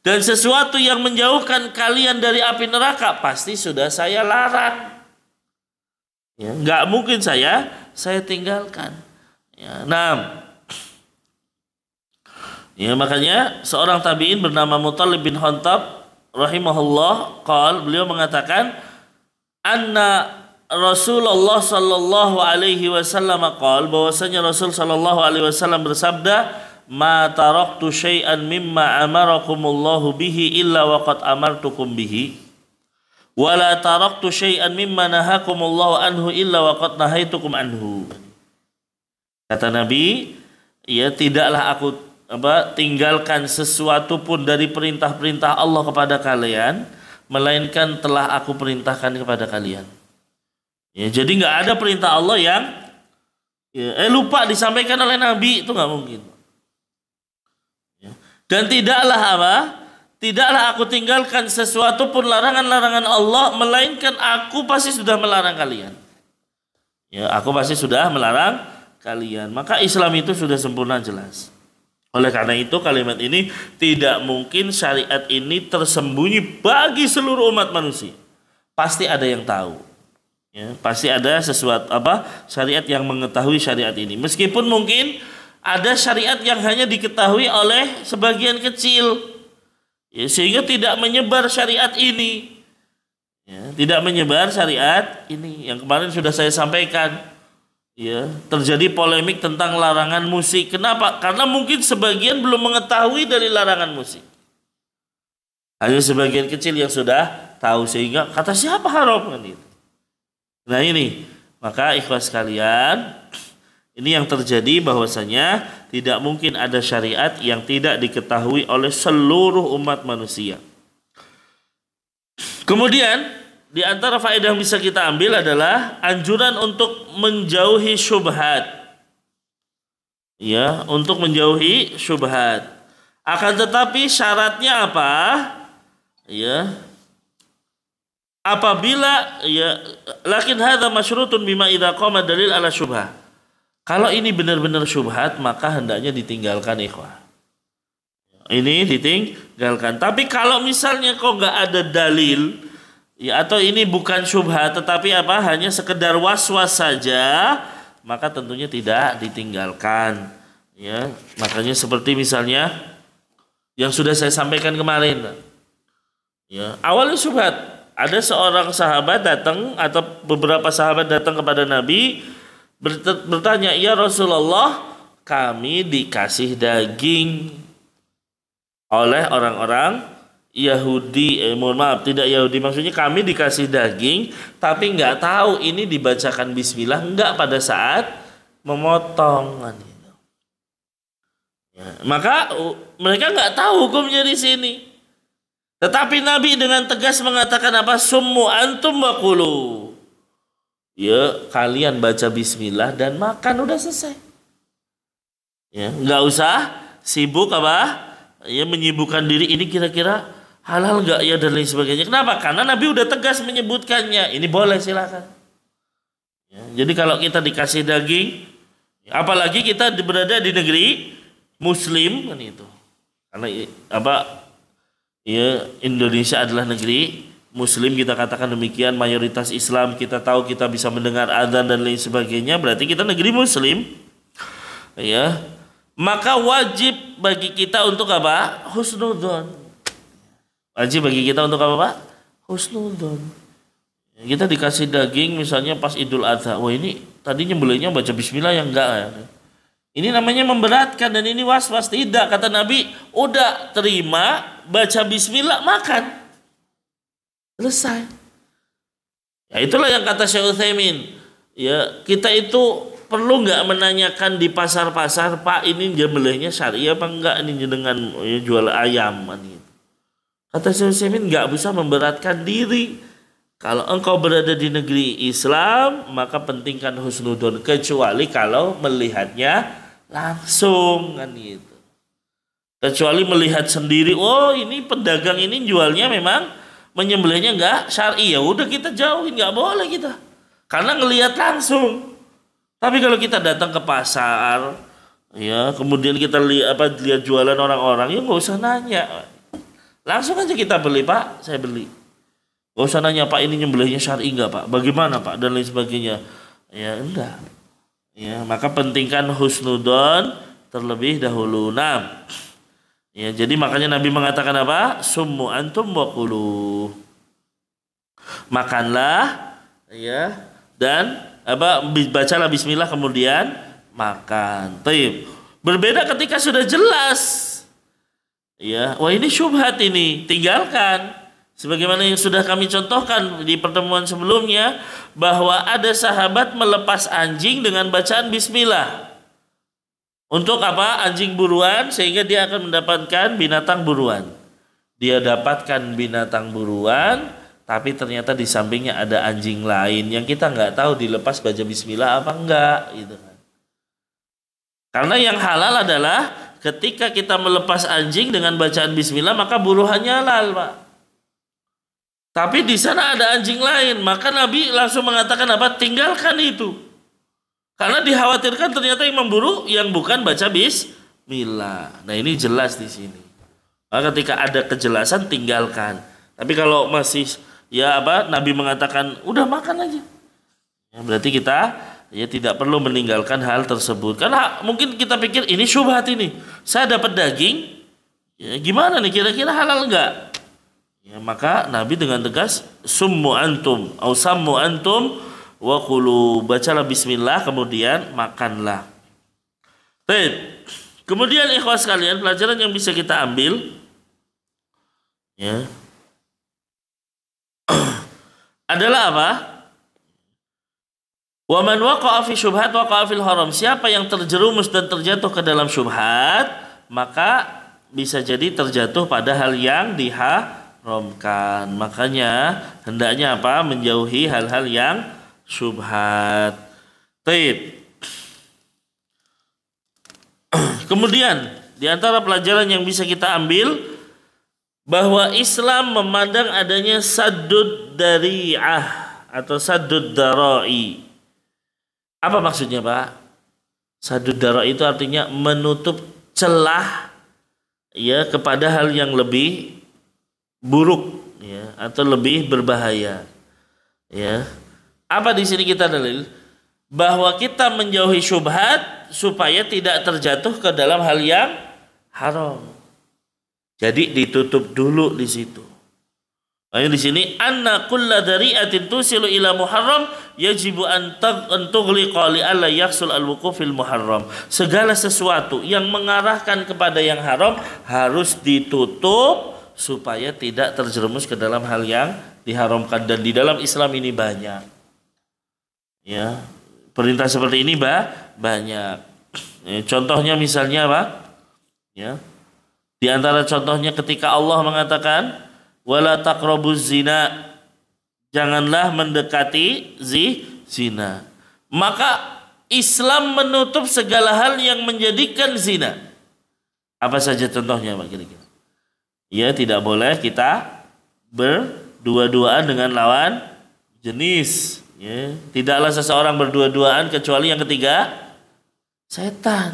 Dan sesuatu yang menjauhkan kalian dari api neraka pasti sudah saya larang. Ya, nggak mungkin saya tinggalkan. Ya, ya, makanya seorang tabi'in bernama Muttalib bin Khantab rahimahullah beliau mengatakan anna Rasulullah sallallahu alaihi wasallam bahwasanya Rasul sallallahu alaihi wasallam bersabda, ma taraktu syai'an mimma amarakumullahu bihi illa waqad amartukum bihi wa la taraktu syai'an mimma nahakumullahu anhu illa waqad nahaitukum anhu. Kata Nabi, ya tidaklah aku tinggalkan sesuatu pun dari perintah-perintah Allah kepada kalian melainkan telah aku perintahkan kepada kalian. Ya, jadi nggak ada perintah Allah yang lupa disampaikan oleh Nabi, itu nggak mungkin. Dan tidaklah aku tinggalkan sesuatu pun larangan-larangan Allah melainkan aku pasti sudah melarang kalian. Ya, aku pasti sudah melarang kalian. Maka Islam itu sudah sempurna jelas. Oleh karena itu kalimat ini tidak mungkin syariat ini tersembunyi bagi seluruh umat manusia. Pasti ada yang tahu. Ya, pasti ada sesuatu syariat yang mengetahui syariat ini. Meskipun mungkin ada syariat yang hanya diketahui oleh sebagian kecil, ya, sehingga tidak menyebar syariat ini. Ya, tidak menyebar syariat ini. Yang kemarin sudah saya sampaikan. Ya, terjadi polemik tentang larangan musik. Kenapa? Karena mungkin sebagian belum mengetahui dari larangan musik. Hanya sebagian kecil yang sudah tahu, sehingga kata siapa haram kan itu. Nah ini, maka ikhwas sekalian, ini yang terjadi bahwasanya tidak mungkin ada syariat yang tidak diketahui oleh seluruh umat manusia. Kemudian di antara faedah yang bisa kita ambil adalah anjuran untuk menjauhi syubhat. Ya, untuk menjauhi syubhat. Akan tetapi syaratnya apa? Ya. Apabila lakin hadza masyrutun bima idza qama dalil ala syubhah. Kalau ini benar-benar syubhat, maka hendaknya ditinggalkan, ikhwah. Ini ditinggalkan. Tapi kalau misalnya kok nggak ada dalil, ya, atau ini bukan syubhat, tetapi hanya sekedar was-was saja, maka tentunya tidak ditinggalkan. Ya, makanya seperti misalnya yang sudah saya sampaikan kemarin. Ya, awalnya syubhat. Ada seorang sahabat datang atau beberapa sahabat datang kepada Nabi bertanya, ya Rasulullah, kami dikasih daging oleh orang-orang Yahudi, tidak Yahudi, maksudnya kami dikasih daging, tapi nggak tahu ini dibacakan Bismillah nggak pada saat memotong kan gitu. Ya, maka mereka nggak tahu hukumnya di sini. Tetapi Nabi dengan tegas mengatakan apa? Summu antum wa kulu. Ya, kalian baca bismillah dan makan, udah selesai. Ya, nggak usah sibuk apa? Ya, menyibukkan diri ini kira-kira halal nggak ya dan lain sebagainya. Kenapa? Karena Nabi udah tegas menyebutkannya. Ini boleh, silakan. Ya, jadi kalau kita dikasih daging, apalagi kita berada di negeri Muslim kan itu. Karena apa? Ya, Indonesia adalah negeri Muslim, kita katakan demikian, mayoritas Islam, kita tahu kita bisa mendengar adzan dan lain sebagainya, berarti kita negeri Muslim. Ya, maka wajib bagi kita untuk apa? Husnudzon. Wajib bagi kita untuk apa, Pak? Husnudzon. Kita dikasih daging misalnya pas Idul Adha. Wah, ini tadi nyembelihnya baca bismillah yang enggak ya. Ini namanya memberatkan dan ini was-was. Tidak, kata Nabi, udah terima, baca bismillah, makan. Selesai. Ya, itulah yang kata Syekh Utsaimin. Ya, kita itu perlu nggak menanyakan di pasar-pasar, Pak, ini nyembelihnya syar'i apa enggak, ini dengan ya, jual ayam gitu. Kata Syekh Utsaimin, nggak bisa memberatkan diri. Kalau engkau berada di negeri Islam, maka pentingkan husnudzon, kecuali kalau melihatnya langsung kan gitu. Kecuali melihat sendiri, oh ini pedagang ini jualnya memang menyembelihnya enggak syar'i, ya udah kita jauhin, nggak boleh kita. Karena ngelihat langsung. Tapi kalau kita datang ke pasar, ya kemudian kita lihat jualan orang-orang, ya nggak usah nanya, langsung aja kita beli, Pak, saya beli. Gak usah nanya, Pak, ini nyembelihnya syar'i enggak, Pak? Bagaimana, Pak? Dan lain sebagainya. Ya, enggak. Ya, maka pentingkan husnudzon terlebih dahulu. Nah, ya, jadi makanya Nabi mengatakan apa? Summu antum wa kulu. Makanlah, ya, dan apa? Bacalah bismillah kemudian makan. Taib. Berbeda ketika sudah jelas. Ya, wah ini syubhat ini, tinggalkan. Sebagaimana yang sudah kami contohkan di pertemuan sebelumnya, bahwa ada sahabat melepas anjing dengan bacaan bismillah. Untuk apa? Anjing buruan, sehingga dia akan mendapatkan binatang buruan. Dia dapatkan binatang buruan, tapi ternyata di sampingnya ada anjing lain yang kita nggak tahu dilepas baca bismillah apa enggak gitu kan. Karena yang halal adalah ketika kita melepas anjing dengan bacaan bismillah, maka buruannya halal, Pak. Tapi di sana ada anjing lain, maka Nabi langsung mengatakan apa? Tinggalkan itu. Karena dikhawatirkan ternyata yang memburu yang bukan baca bismillah. Nah, ini jelas di sini. Maka ketika ada kejelasan tinggalkan. Tapi kalau masih ya apa? Nabi mengatakan udah makan aja. Ya, berarti kita ya tidak perlu meninggalkan hal tersebut. Karena mungkin kita pikir ini syubhat ini. Saya dapat daging, ya gimana nih, kira-kira halal enggak? Ya, maka Nabi dengan tegas summu antum au sammu antum wa kulu, bacalah bismillah kemudian makanlah. Baik. Kemudian ikhwas sekalian, pelajaran yang bisa kita ambil ya adalah apa? Wa man waqa'a fi syubhat waqa'a fil haram. Siapa yang terjerumus dan terjatuh ke dalam syubhat, maka bisa jadi terjatuh pada hal yang diharamkan. Makanya hendaknya apa? Menjauhi hal-hal yang syubhat. Taib. Kemudian di antara pelajaran yang bisa kita ambil bahwa Islam memandang adanya saddud dari'ah atau saddud darai. Apa maksudnya, Pak? Saddud darai itu artinya menutup celah ya kepada hal yang lebih buruk ya atau lebih berbahaya. Ya. Apa di sini kita dalil? Bahwa kita menjauhi syubhat supaya tidak terjatuh ke dalam hal yang haram. Jadi ditutup dulu di situ. Nah, di sini anna kulla dari'atin tusilu ila muharram yajibu an tughliqa li alla yahsul al-wuquf fil muharram. Segala sesuatu yang mengarahkan kepada yang haram harus ditutup supaya tidak terjerumus ke dalam hal yang diharamkan, dan di dalam Islam ini banyak. Ya. Perintah seperti ini banyak. Contohnya misalnya apa? Ya. Di antara contohnya ketika Allah mengatakan wala taqrabuz zina, janganlah mendekati zina. Maka Islam menutup segala hal yang menjadikan zina. Apa saja contohnya Pak kira-kira? Ya, tidak boleh kita berdua-duaan dengan lawan jenis. Ya, tidaklah seseorang berdua-duaan kecuali yang ketiga setan.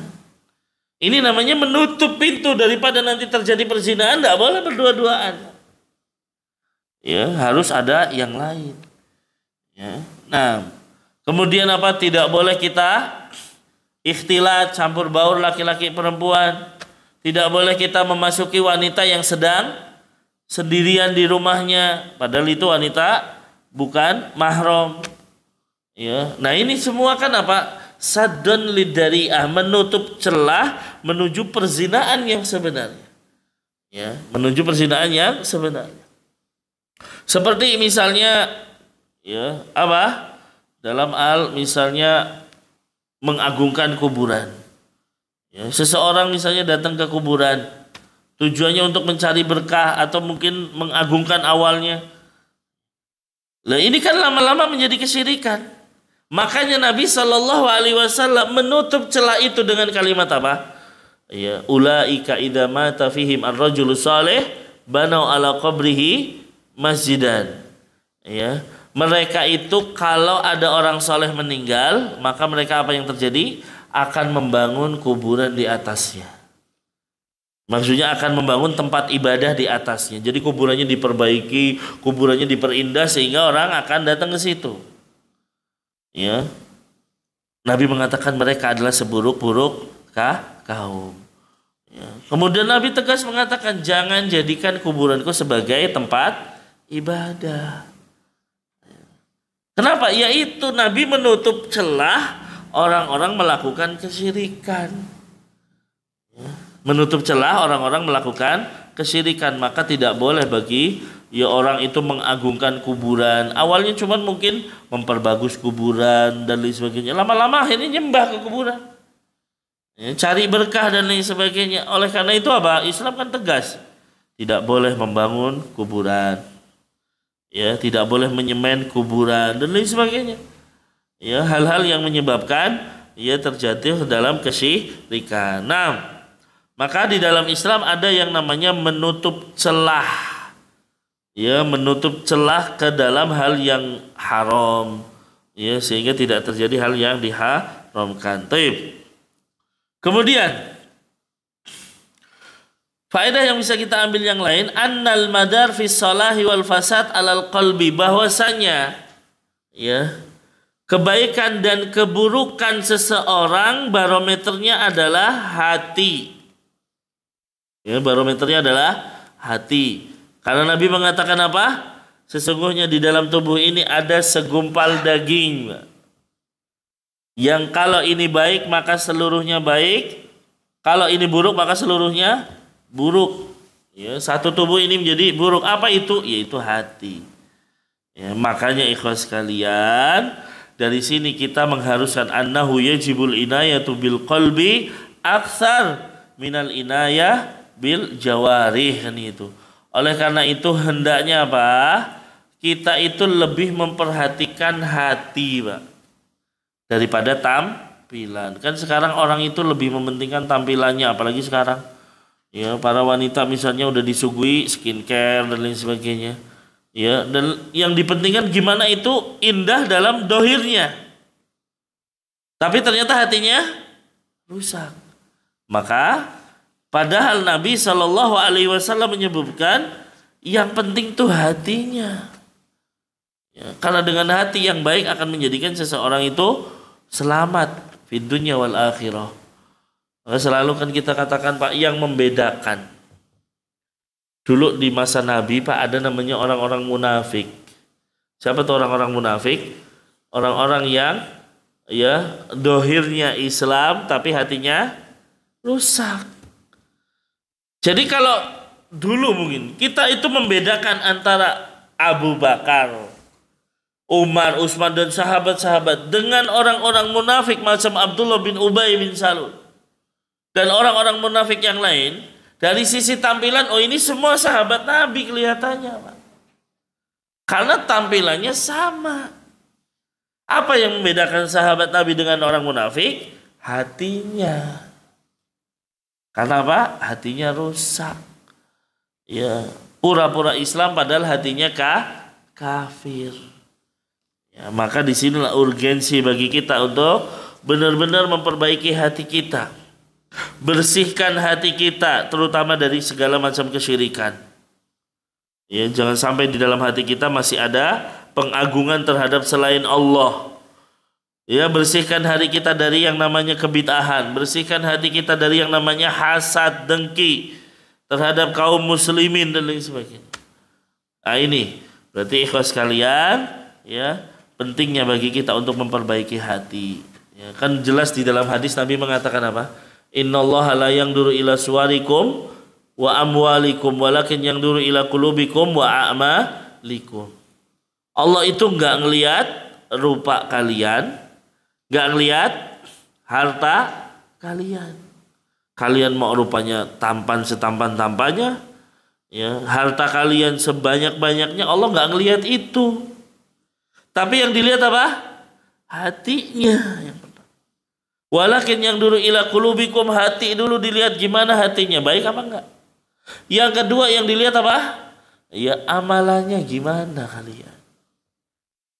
Ini namanya menutup pintu daripada nanti terjadi perzinahan. Tidak boleh berdua-duaan. Ya, harus ada yang lain. Ya. Nah, kemudian apa? Tidak boleh kita ikhtilat, campur baur laki-laki perempuan. Tidak boleh kita memasuki wanita yang sedang sendirian di rumahnya, padahal itu wanita bukan mahram. Ya. Nah, ini semua kan apa? Saddun lidari'ah, menutup celah menuju perzinaan yang sebenarnya. Ya, menuju perzinaan yang sebenarnya. Seperti misalnya ya, apa? Dalam hal misalnya mengagungkan kuburan. Ya, seseorang misalnya datang ke kuburan tujuannya untuk mencari berkah atau mungkin mengagungkan awalnya. Lah ini kan lama-lama menjadi kesyirikan. Makanya Nabi Shallallahu Alaihi Wasallam menutup celah itu dengan kalimat apa? Ya, ulaika idza mata fihim ar-rajulu salih banau ala qabrihi masjidan. Ya, mereka itu kalau ada orang soleh meninggal, maka mereka apa yang terjadi? Akan membangun kuburan di atasnya. Maksudnya akan membangun tempat ibadah di atasnya. Jadi kuburannya diperbaiki, kuburannya diperindah sehingga orang akan datang ke situ. Ya. Nabi mengatakan mereka adalah seburuk-buruk kaum. Ya. Kemudian Nabi tegas mengatakan jangan jadikan kuburanku sebagai tempat ibadah. Kenapa? Yaitu Nabi menutup celah orang-orang melakukan kesyirikan. Ya. Menutup celah orang-orang melakukan kesyirikan. Maka tidak boleh bagi ya orang itu mengagungkan kuburan. Awalnya cuma mungkin memperbagus kuburan dan lain sebagainya. Lama-lama akhirnya nyembah ke kuburan. Ya, cari berkah dan lain sebagainya. Oleh karena itu apa? Islam kan tegas. Tidak boleh membangun kuburan. Ya, tidak boleh menyemen kuburan dan lain sebagainya. Ya, hal-hal yang menyebabkan ya terjadi dalam kesyirikan. Nah, maka di dalam Islam ada yang namanya menutup celah. Ya, menutup celah ke dalam hal yang haram. Ya, sehingga tidak terjadi hal yang diharamkan. Taib. Kemudian faedah yang bisa kita ambil yang lain, annal madar fi salahi wal fasad alal qalbi, bahwasanya ya kebaikan dan keburukan seseorang barometernya adalah hati. Ya, barometernya adalah hati. Karena Nabi mengatakan apa? Sesungguhnya di dalam tubuh ini ada segumpal daging. Yang kalau ini baik maka seluruhnya baik. Kalau ini buruk maka seluruhnya buruk. Ya, satu tubuh ini menjadi buruk. Apa itu? Yaitu hati. Ya, makanya ikhwas sekalian, dari sini kita mengharuskan annahu yajibul inayatu bil qalbi aktsar minal inayah bil jawarih, kan itu. Oleh karena itu hendaknya apa? Kita itu lebih memperhatikan hati, Pak, daripada tampilan. Kan sekarang orang itu lebih mementingkan tampilannya, apalagi sekarang. Ya, para wanita misalnya udah disuguhi skincare dan lain sebagainya. Ya, dan yang dipentingkan gimana itu indah dalam dohirnya. Tapi ternyata hatinya rusak. Maka padahal Nabi Shallallahu Alaihi Wasallam menyebutkan yang penting tuh hatinya. Ya, karena dengan hati yang baik akan menjadikan seseorang itu selamat di dunia wal akhirah. Selalu kan kita katakan Pak, yang membedakan dulu di masa Nabi Pak ada namanya orang-orang munafik. Siapa tuh orang-orang munafik? Orang-orang yang ya dohirnya Islam tapi hatinya rusak. Jadi kalau dulu mungkin kita itu membedakan antara Abu Bakar, Umar, Utsman dan sahabat-sahabat dengan orang-orang munafik macam Abdullah bin Ubay bin Salul dan orang-orang munafik yang lain. Dari sisi tampilan, oh ini semua sahabat Nabi kelihatannya, Pak. Karena tampilannya sama. Apa yang membedakan sahabat Nabi dengan orang munafik? Hatinya. Karena apa? Hatinya rusak. Ya, pura-pura Islam padahal hatinya kafir. Ya, maka disinilah urgensi bagi kita untuk benar-benar memperbaiki hati kita. Bersihkan hati kita, terutama dari segala macam kesyirikan. Ya, jangan sampai di dalam hati kita masih ada pengagungan terhadap selain Allah. Ya, bersihkan hati kita dari yang namanya kebid'ahan. Bersihkan hati kita dari yang namanya hasad, dengki terhadap kaum muslimin dan lain sebagainya. Nah ini, berarti ikhwas kalian, ya, pentingnya bagi kita untuk memperbaiki hati. Ya, kan jelas di dalam hadis Nabi mengatakan apa? Innallaha la yanzuru ila suwarikum wa amwalikum walakin yanzuru ila qulubikum wa a'malikum. Allah itu enggak ngelihat rupa kalian, enggak ngelihat harta kalian. Kalian mau rupanya tampan setampan-tampannya, ya, harta kalian sebanyak-banyaknya, Allah enggak ngelihat itu. Tapi yang dilihat apa? Hatinya. Walakin yang dulu ila qulubikum, hati dulu dilihat gimana hatinya, baik apa enggak. Yang kedua yang dilihat apa? Ya amalannya gimana kalian.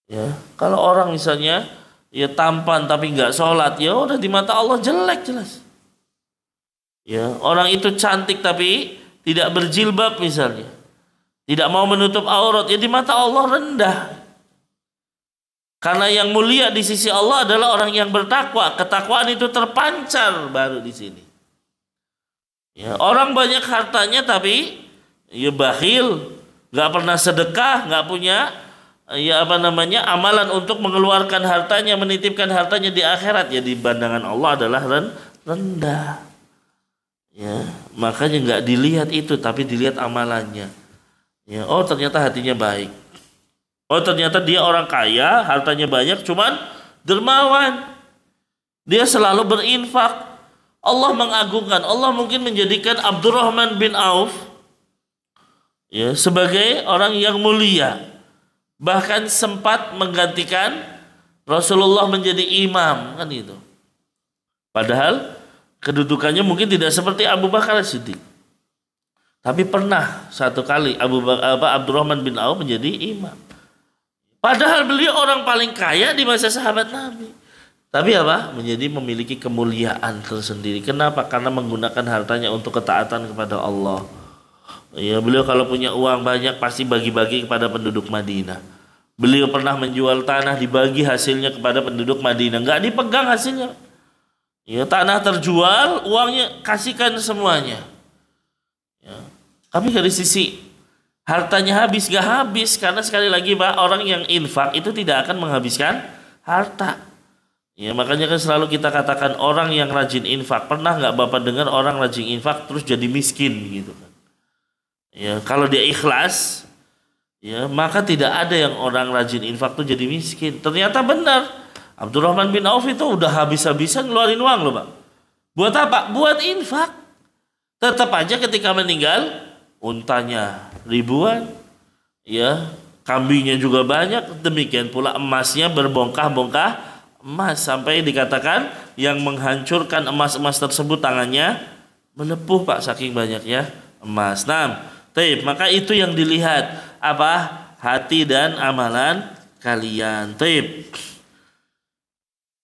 Ya, kalau orang misalnya ya tampan tapi enggak sholat, ya udah di mata Allah jelek jelas. Ya, orang itu cantik tapi tidak berjilbab misalnya, tidak mau menutup aurat, ya di mata Allah rendah. Karena yang mulia di sisi Allah adalah orang yang bertakwa. Ketakwaan itu terpancar baru di sini. Ya, orang banyak hartanya tapi ya bakhil, nggak pernah sedekah, nggak punya ya amalan untuk mengeluarkan hartanya, menitipkan hartanya di akhirat, ya di pandangan Allah adalah rendah. Ya, makanya nggak dilihat itu, tapi dilihat amalannya. Ya, oh ternyata hatinya baik. Oh ternyata dia orang kaya, hartanya banyak, cuman dermawan. Dia selalu berinfak. Allah mengagungkan. Allah mungkin menjadikan Abdurrahman bin Auf, ya, sebagai orang yang mulia. Bahkan sempat menggantikan Rasulullah menjadi imam, kan itu. Padahal kedudukannya mungkin tidak seperti Abu Bakar Siddiq. Tapi pernah satu kali Abdurrahman bin Auf menjadi imam. Padahal beliau orang paling kaya di masa sahabat Nabi. Tapi apa? Memiliki kemuliaan tersendiri. Kenapa? Karena menggunakan hartanya untuk ketaatan kepada Allah. Ya, beliau kalau punya uang banyak pasti bagi-bagi kepada penduduk Madinah. Beliau pernah menjual tanah, dibagi hasilnya kepada penduduk Madinah. Enggak dipegang hasilnya. Ya, tanah terjual, uangnya kasihkan semuanya. Ya. Tapi dari sisi hartanya habis, gak habis. Karena sekali lagi Pak, orang yang infak itu tidak akan menghabiskan harta. Ya, makanya kan selalu kita katakan orang yang rajin infak. Pernah gak Bapak dengar orang rajin infak terus jadi miskin gitu kan? Ya, kalau dia ikhlas, ya, maka tidak ada yang orang rajin infak tuh jadi miskin. Ternyata benar. Abdurrahman bin Auf itu udah habis-habisan ngeluarin uang loh Pak. Buat apa? Buat infak. Tetap aja ketika meninggal, untanya ribuan, ya, kambingnya juga banyak, demikian pula emasnya berbongkah-bongkah emas, sampai dikatakan yang menghancurkan emas-emas tersebut tangannya melepuh Pak, saking banyaknya emas. Nah, maka itu yang dilihat apa? Hati dan amalan kalian.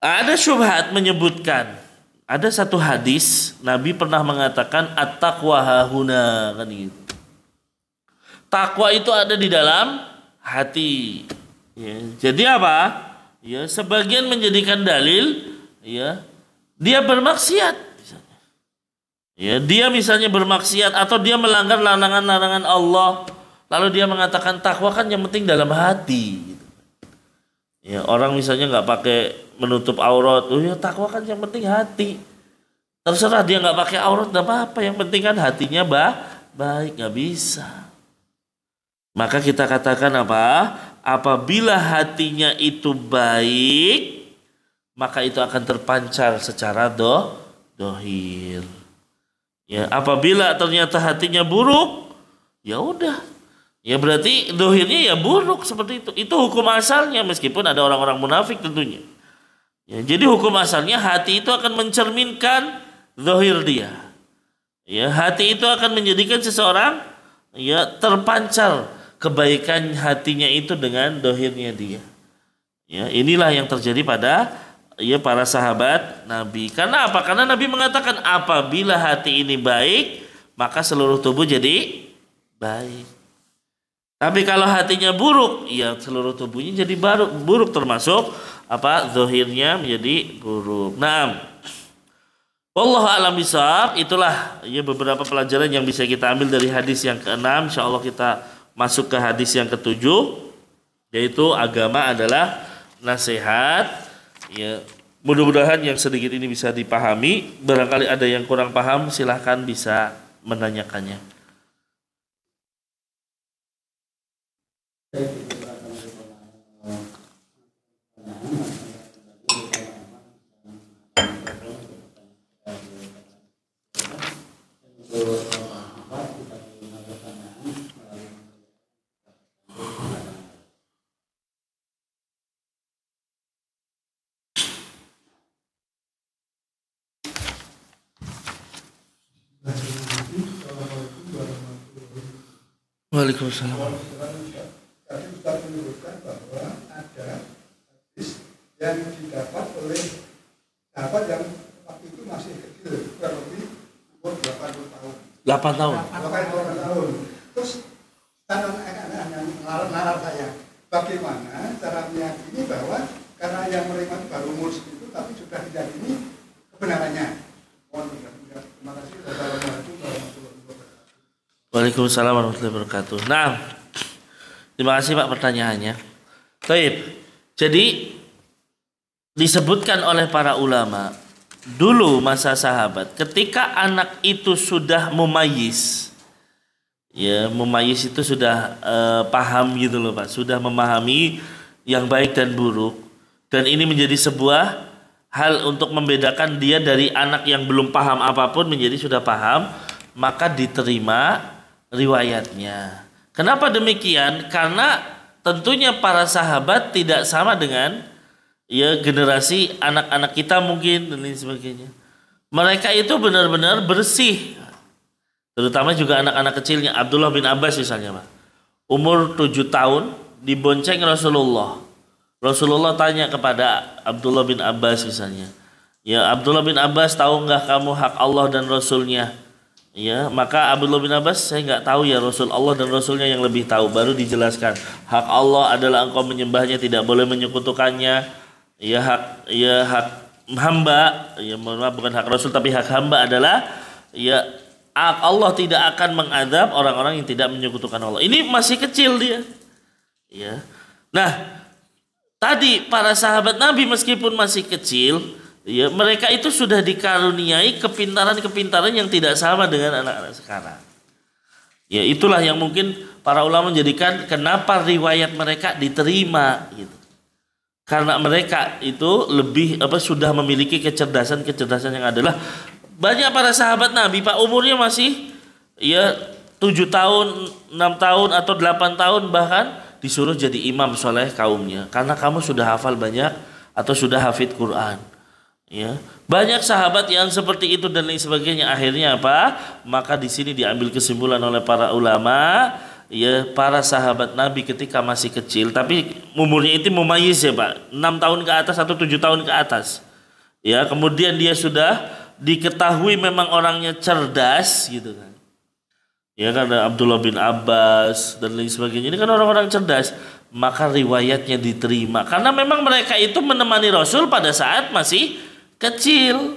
Ada syubhat menyebutkan, ada satu hadis Nabi pernah mengatakan at-taqwa hahuna, kan gitu. Takwa itu ada di dalam hati. Ya, jadi apa? Ya, sebagian menjadikan dalil, ya, dia bermaksiat. Ya, dia misalnya bermaksiat atau dia melanggar larangan-larangan Allah, lalu dia mengatakan takwa kan yang penting dalam hati. Gitu. Ya, orang misalnya nggak pakai menutup aurat, oh ya takwa kan yang penting hati. Terserah dia nggak pakai aurat, nggak apa-apa. Yang penting kan hatinya baik, nggak bisa. Maka kita katakan apa? apabila hatinya itu baik, maka itu akan terpancar secara dohir. Ya, apabila ternyata hatinya buruk, ya udah. Ya berarti dohirnya ya buruk seperti itu. Itu hukum asalnya, meskipun ada orang-orang munafik tentunya. Ya, jadi hukum asalnya hati itu akan mencerminkan dohir dia. Ya, hati itu akan menjadikan seseorang ya terpancar kebaikan hatinya itu dengan dohirnya dia. Ya, inilah yang terjadi pada ya para sahabat Nabi. Karena apa? Karena Nabi mengatakan apabila hati ini baik, maka seluruh tubuh jadi baik. Tapi kalau hatinya buruk, ya seluruh tubuhnya jadi buruk, termasuk apa? Zahirnya menjadi buruk. Nah, wallahu a'lam bishawab. Itulah ya beberapa pelajaran yang bisa kita ambil dari hadis yang ke-6. Insyaallah kita masuk ke hadis yang ke-7, yaitu agama adalah nasihat. Ya, mudah-mudahan yang sedikit ini bisa dipahami. Barangkali ada yang kurang paham, silahkan bisa menanyakannya. Waalaikumsalam. Tadi Ustaz menyebutkan bahwa ada hadis yang didapat oleh sahabat yang waktu itu masih kecil, kurang lebih umur 80 tahun. 8 tahun. 8 tahun. Terus anak-anak yang nalar saya, bagaimana cara meyakini bahwa karena yang mereka baru umur segitu tapi sudah diyakini kebenarannya. Mohon berkata. Terima kasih. Wassalamualaikum warahmatullahi wabarakatuh. Waalaikumsalam warahmatullahi wabarakatuh. Nah, terima kasih Pak pertanyaannya. Baik. Jadi disebutkan oleh para ulama dulu masa sahabat, ketika anak itu sudah mumayyiz, ya mumayyiz itu sudah paham gitu loh Pak, sudah memahami yang baik dan buruk, dan ini menjadi sebuah hal untuk membedakan dia dari anak yang belum paham apapun menjadi sudah paham, maka diterima riwayatnya. Kenapa demikian? Karena tentunya para sahabat tidak sama dengan ya generasi anak-anak kita mungkin dan lain sebagainya. Mereka itu benar-benar bersih. Terutama juga anak-anak kecilnya. Abdullah bin Abbas misalnya Pak, umur 7 tahun dibonceng Rasulullah. Rasulullah tanya kepada Abdullah bin Abbas misalnya, ya Abdullah bin Abbas, tahu nggak kamu hak Allah dan Rasulnya? Ya, maka Abdullah bin Abbas, saya nggak tahu ya, Rasul Allah dan Rasulnya yang lebih tahu. Baru dijelaskan, hak Allah adalah engkau menyembahnya, tidak boleh menyekutukannya. Ya hak hamba, ya maaf bukan hak Rasul tapi hak hamba adalah ya Allah tidak akan mengadab orang-orang yang tidak menyekutukan Allah. Ini masih kecil dia. Ya. Nah, tadi para sahabat Nabi meskipun masih kecil, ya mereka itu sudah dikaruniai kepintaran-kepintaran yang tidak sama dengan anak-anak sekarang. Ya itulah yang mungkin para ulama menjadikan kenapa riwayat mereka diterima gitu. Karena mereka itu lebih sudah memiliki kecerdasan yang adalah banyak para sahabat Nabi Pak umurnya masih ya 7 tahun, 6 tahun atau 8 tahun bahkan disuruh jadi imam soleh kaumnya karena kamu sudah hafal banyak atau sudah hafid Quran. Ya, banyak sahabat yang seperti itu dan lain sebagainya. Akhirnya apa? Maka di sini diambil kesimpulan oleh para ulama, ya para sahabat Nabi ketika masih kecil, tapi umurnya itu mumayyiz ya Pak, 6 tahun ke atas atau 7 tahun ke atas. Ya, kemudian dia sudah diketahui memang orangnya cerdas gitu kan. Ya kan ada Abdullah bin Abbas dan lain sebagainya. Ini kan orang-orang cerdas, maka riwayatnya diterima karena memang mereka itu menemani Rasul pada saat masih kecil.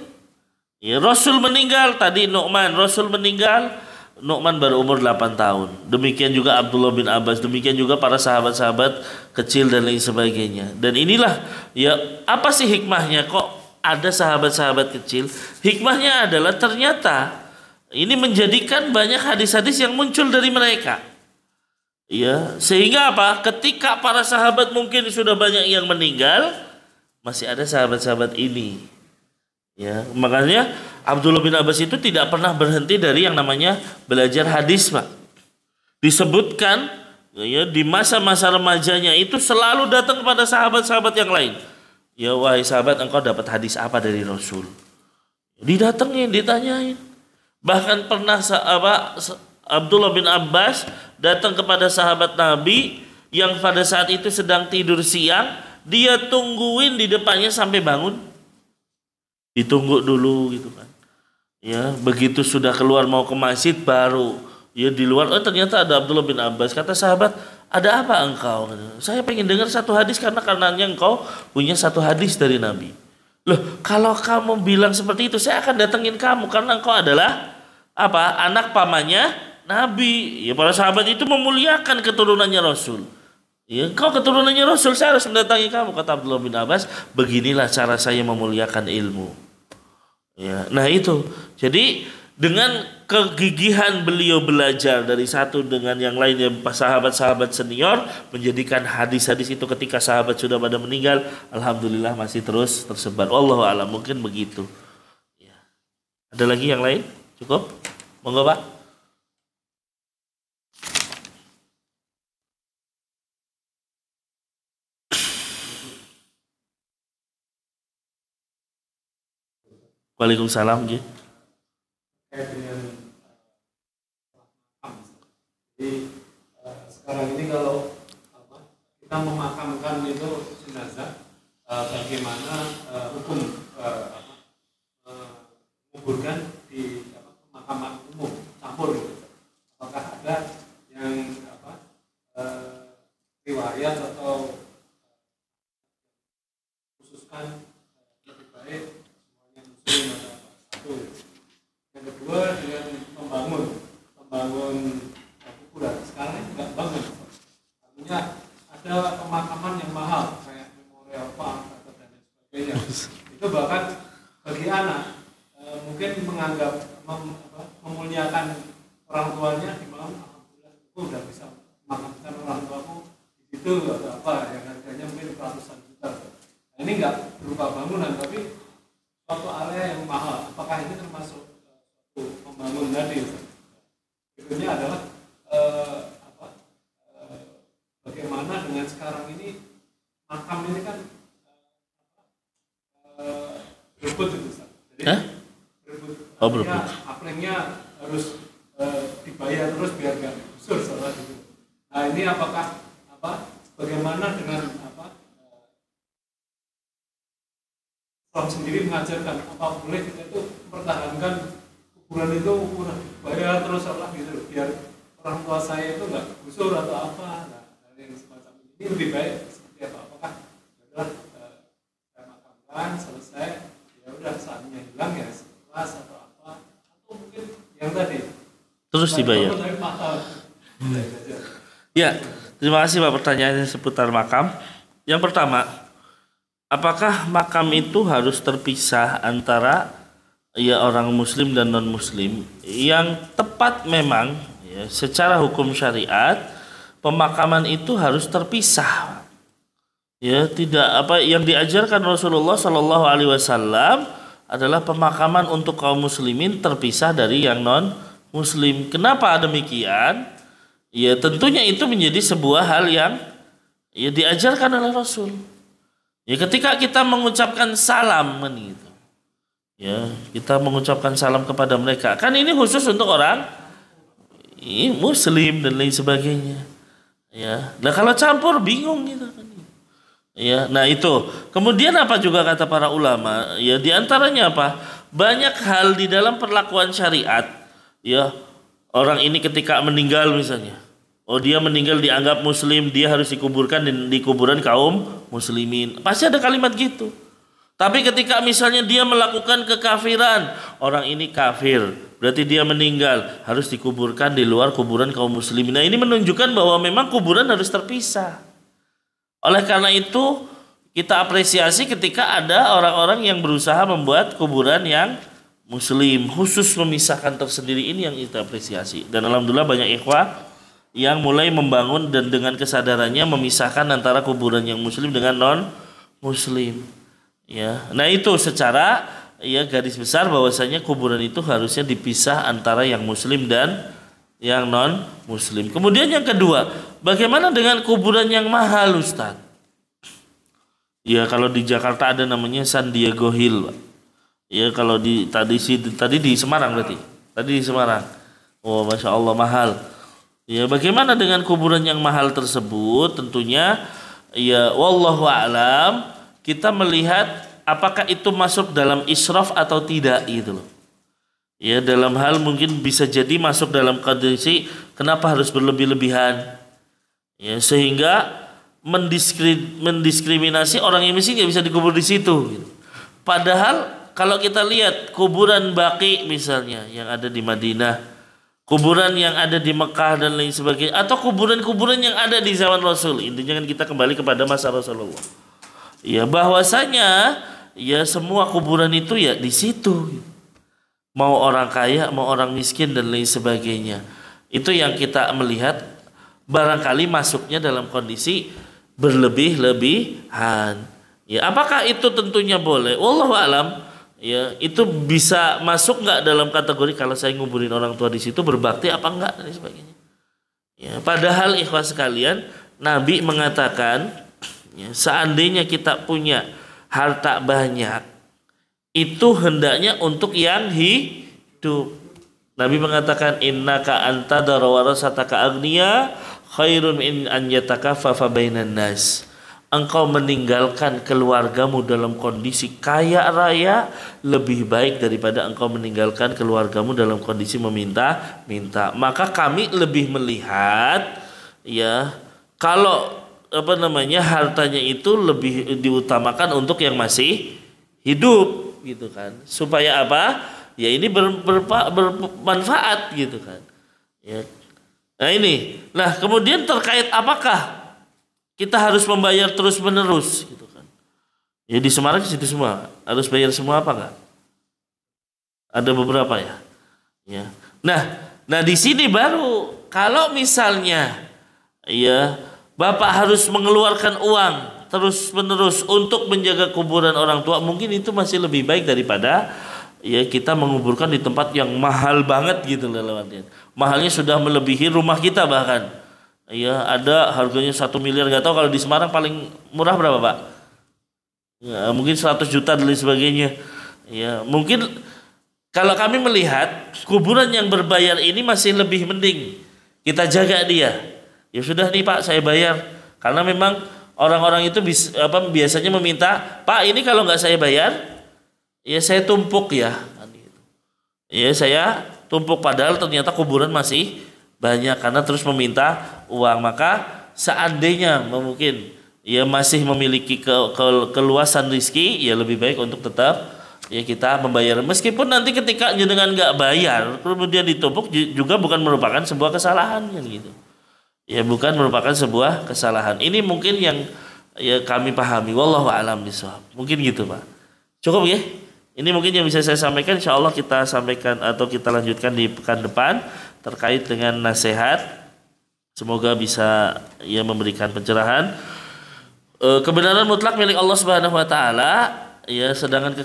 Ya, Rasul meninggal tadi Rasul meninggal Nu'man baru umur 8 tahun. Demikian juga Abdullah bin Abbas, demikian juga para sahabat-sahabat kecil dan lain sebagainya. Dan inilah ya apa sih hikmahnya kok ada sahabat-sahabat kecil? Hikmahnya adalah ternyata ini menjadikan banyak hadis-hadis yang muncul dari mereka. Ya, sehingga apa? Ketika para sahabat mungkin sudah banyak yang meninggal, masih ada sahabat-sahabat ini. Ya, makanya Abdullah bin Abbas itu tidak pernah berhenti dari yang namanya belajar hadis, Pak. Disebutkan ya di masa-masa remajanya itu selalu datang kepada sahabat-sahabat yang lain. Ya wahai sahabat, engkau dapat hadis apa dari Rasul? Didatengin, ditanyain. Bahkan pernah Abdullah bin Abbas datang kepada sahabat Nabi yang pada saat itu sedang tidur siang, dia tungguin di depannya sampai bangun. Ditunggu dulu gitu kan. Ya, begitu sudah keluar mau ke masjid baru ya di luar, oh ternyata ada Abdullah bin Abbas. Kata sahabat, ada apa engkau? Saya pengen dengar satu hadis karenanya engkau punya satu hadis dari Nabi. Loh, kalau kamu bilang seperti itu, saya akan datengin kamu karena engkau adalah apa? Anak pamannya Nabi. Ya, para sahabat itu memuliakan keturunannya Rasul. Ya, engkau keturunannya Rasul, saya harus mendatangi kamu. Kata Abdullah bin Abbas, beginilah cara saya memuliakan ilmu. Ya, nah itu. Jadi dengan kegigihan beliau belajar dari satu dengan yang lainnya, sahabat-sahabat senior, menjadikan hadis-hadis itu ketika sahabat sudah pada meninggal, alhamdulillah masih terus tersebar. Wallahu a'lam, mungkin begitu. Ya. Ada lagi yang lain? Cukup? Monggo Pak. Waalaikumsalam. Jadi sekarang ini kalau kita memakamkan itu jenazah, bagaimana hukum menguburkan di pemakaman umum campur gitu. Apakah ada yang riwayat atau khususkan lebih baik semuanya muslim atau satu? Yang kedua dengan membangun kuburan. Sekarang ini nggak bangun, artinya ada pemakaman yang mahal kayak Memorial Park atau dan sebagainya. Itu bahkan bagi anak mungkin menganggap memuliakan orang tuanya di malam, alhamdulillah aku udah bisa memakamkan orang tuaku di situ atau apa yang harganya mungkin ratusan juta. Nah, ini nggak berupa bangunan tapi suatu area yang mahal. Apakah ini termasuk membangun tadi? Berikutnya adalah bagaimana dengan sekarang ini makam ini kan berebut itu, jadi berebut. Oh, berebut. Aplengnya harus dibayar terus biar nggak gusur salah gitu. Nah ini apakah bagaimana dengan Islam sendiri mengajarkan apa boleh kita itu mempertahankan kuburan itu udah bayar terus Allah gitu biar orang tua saya itu nggak gusur atau apa. Nah yang semacam ini lebih baik seperti apa? Apakah adalah saya makamkan selesai ya udah saatnya hilang ya sekelas atau apa, atau mungkin yang tadi terus dibayar. Ya, terima kasih Pak pertanyaannya seputar makam. Yang pertama, apakah makam itu harus terpisah antara ya orang muslim dan non muslim? Yang tepat memang ya, secara hukum syariat pemakaman itu harus terpisah. Ya, tidak apa yang diajarkan Rasulullah Shallallahu Alaihi Wasallam adalah pemakaman untuk kaum muslimin terpisah dari yang non muslim. Kenapa demikian? Ya tentunya itu menjadi sebuah hal yang ya diajarkan oleh Rasul. Ya ketika kita mengucapkan salam kan gitu. Ya, kita mengucapkan salam kepada mereka. Kan ini khusus untuk orang muslim dan lain sebagainya. Ya. Nah, kalau campur bingung gitu kan. Ya, nah itu. Kemudian apa juga kata para ulama? Ya, di antaranya apa? Banyak hal di dalam perlakuan syariat. Ya, orang ini ketika meninggal misalnya. Oh, dia meninggal dianggap muslim, dia harus dikuburkan di kuburan kaum muslimin. Pasti ada kalimat gitu. Tapi ketika misalnya dia melakukan kekafiran, orang ini kafir, berarti dia meninggal, harus dikuburkan di luar kuburan kaum muslimin. Nah, ini menunjukkan bahwa memang kuburan harus terpisah. Oleh karena itu, kita apresiasi ketika ada orang-orang yang berusaha membuat kuburan yang muslim, khusus memisahkan tersendiri, ini yang kita apresiasi. Dan alhamdulillah banyak ikhwah yang mulai membangun dan dengan kesadarannya memisahkan antara kuburan yang muslim dengan non muslim. Ya. Nah, itu secara ya garis besar bahwasanya kuburan itu harusnya dipisah antara yang muslim dan yang non muslim. Kemudian yang kedua, bagaimana dengan kuburan yang mahal, Ustaz? Ya, kalau di Jakarta ada namanya San Diego Hill, Pak. Ya, kalau tadi di Semarang berarti. Tadi di Semarang. Oh, Masya Allah mahal. Ya, bagaimana dengan kuburan yang mahal tersebut? Tentunya ya wallahu a'lam, kita melihat apakah itu masuk dalam israf atau tidak gitu loh. Ya, dalam hal mungkin bisa jadi masuk dalam kondisi kenapa harus berlebih-lebihan. Ya, sehingga mendiskriminasi orang yang miskin nggak bisa dikubur di situ gitu. Padahal kalau kita lihat kuburan Baqi misalnya yang ada di Madinah, kuburan yang ada di Mekah dan lain sebagainya, atau kuburan-kuburan yang ada di zaman Rasul. Intinya kan kita kembali kepada masa Rasulullah. Ya, bahwasanya ya semua kuburan itu ya di situ. Mau orang kaya, mau orang miskin dan lain sebagainya. Itu yang kita melihat barangkali masuknya dalam kondisi berlebih-lebihan. Ya, apakah itu tentunya boleh? Wallahu alam. Ya, itu bisa masuk nggak dalam kategori kalau saya nguburin orang tua di situ berbakti apa enggak dan sebagainya. Ya, padahal ikhwas sekalian, Nabi mengatakan, ya, seandainya kita punya harta banyak, itu hendaknya untuk yang hidup. Nabi mengatakan, innaka antadara warasataka agniya khairun min an yatakaffafa bainan nas. Engkau meninggalkan keluargamu dalam kondisi kaya raya lebih baik daripada engkau meninggalkan keluargamu dalam kondisi meminta-minta. Maka kami lebih melihat ya kalau hartanya itu lebih diutamakan untuk yang masih hidup gitu kan. Supaya apa? Ya ini bermanfaat gitu kan. Ya. Nah ini. Nah, kemudian terkait apakah kita harus membayar terus menerus gitu kan. Ya di Semarang situ semua harus bayar semua apa enggak? Ada beberapa ya. Ya. Nah di sini baru kalau misalnya ya Bapak harus mengeluarkan uang terus menerus untuk menjaga kuburan orang tua, mungkin itu masih lebih baik daripada ya kita menguburkan di tempat yang mahal banget gitu loh. Mahalnya sudah melebihi rumah kita bahkan. Ya, ada harganya 1 miliar, nggak tahu kalau di Semarang paling murah berapa, Pak? Ya, mungkin 100 juta dan lain sebagainya. Ya, mungkin kalau kami melihat kuburan yang berbayar ini masih lebih mending kita jaga dia. Ya sudah nih Pak, saya bayar. Karena memang orang-orang itu biasanya meminta, Pak ini kalau nggak saya bayar, ya saya tumpuk ya. Ya saya tumpuk padahal ternyata kuburan masih banyak karena terus meminta uang. Maka seandainya mungkin ya masih memiliki keluasan rizki, ya lebih baik untuk tetap ya kita membayar. Meskipun nanti ketika jenengan nggak bayar kemudian ditumpuk juga bukan merupakan sebuah kesalahan kan gitu. Ya bukan merupakan sebuah kesalahan. Ini mungkin yang ya kami pahami. Wallahu a'lam bishawab. Mungkin gitu Pak. Cukup ya. Ini mungkin yang bisa saya sampaikan. Insya Allah kita sampaikan atau kita lanjutkan di pekan depan terkait dengan nasihat. Semoga bisa ya memberikan pencerahan. Kebenaran mutlak milik Allah Subhanahu wa taala, ya, sedangkan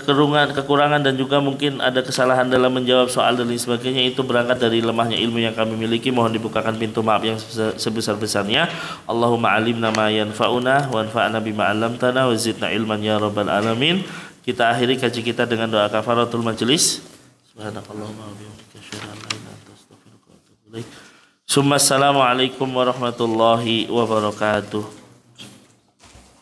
kekurangan dan juga mungkin ada kesalahan dalam menjawab soal dan lain sebagainya itu berangkat dari lemahnya ilmu yang kami miliki. Mohon dibukakan pintu maaf yang sebesar-besarnya. Allahumma alimna ma yanfa'una wa anfa'na bima 'allamtana wa zidna ilman ya rabbal alamin. Kita akhiri kaji kita dengan doa kafaratul majelis. Subhanakallahumma wa bihamdika asyhadu an la ilaha illa anta astaghfiruka wa atubu ilaik. Assalamualaikum warahmatullahi wabarakatuh.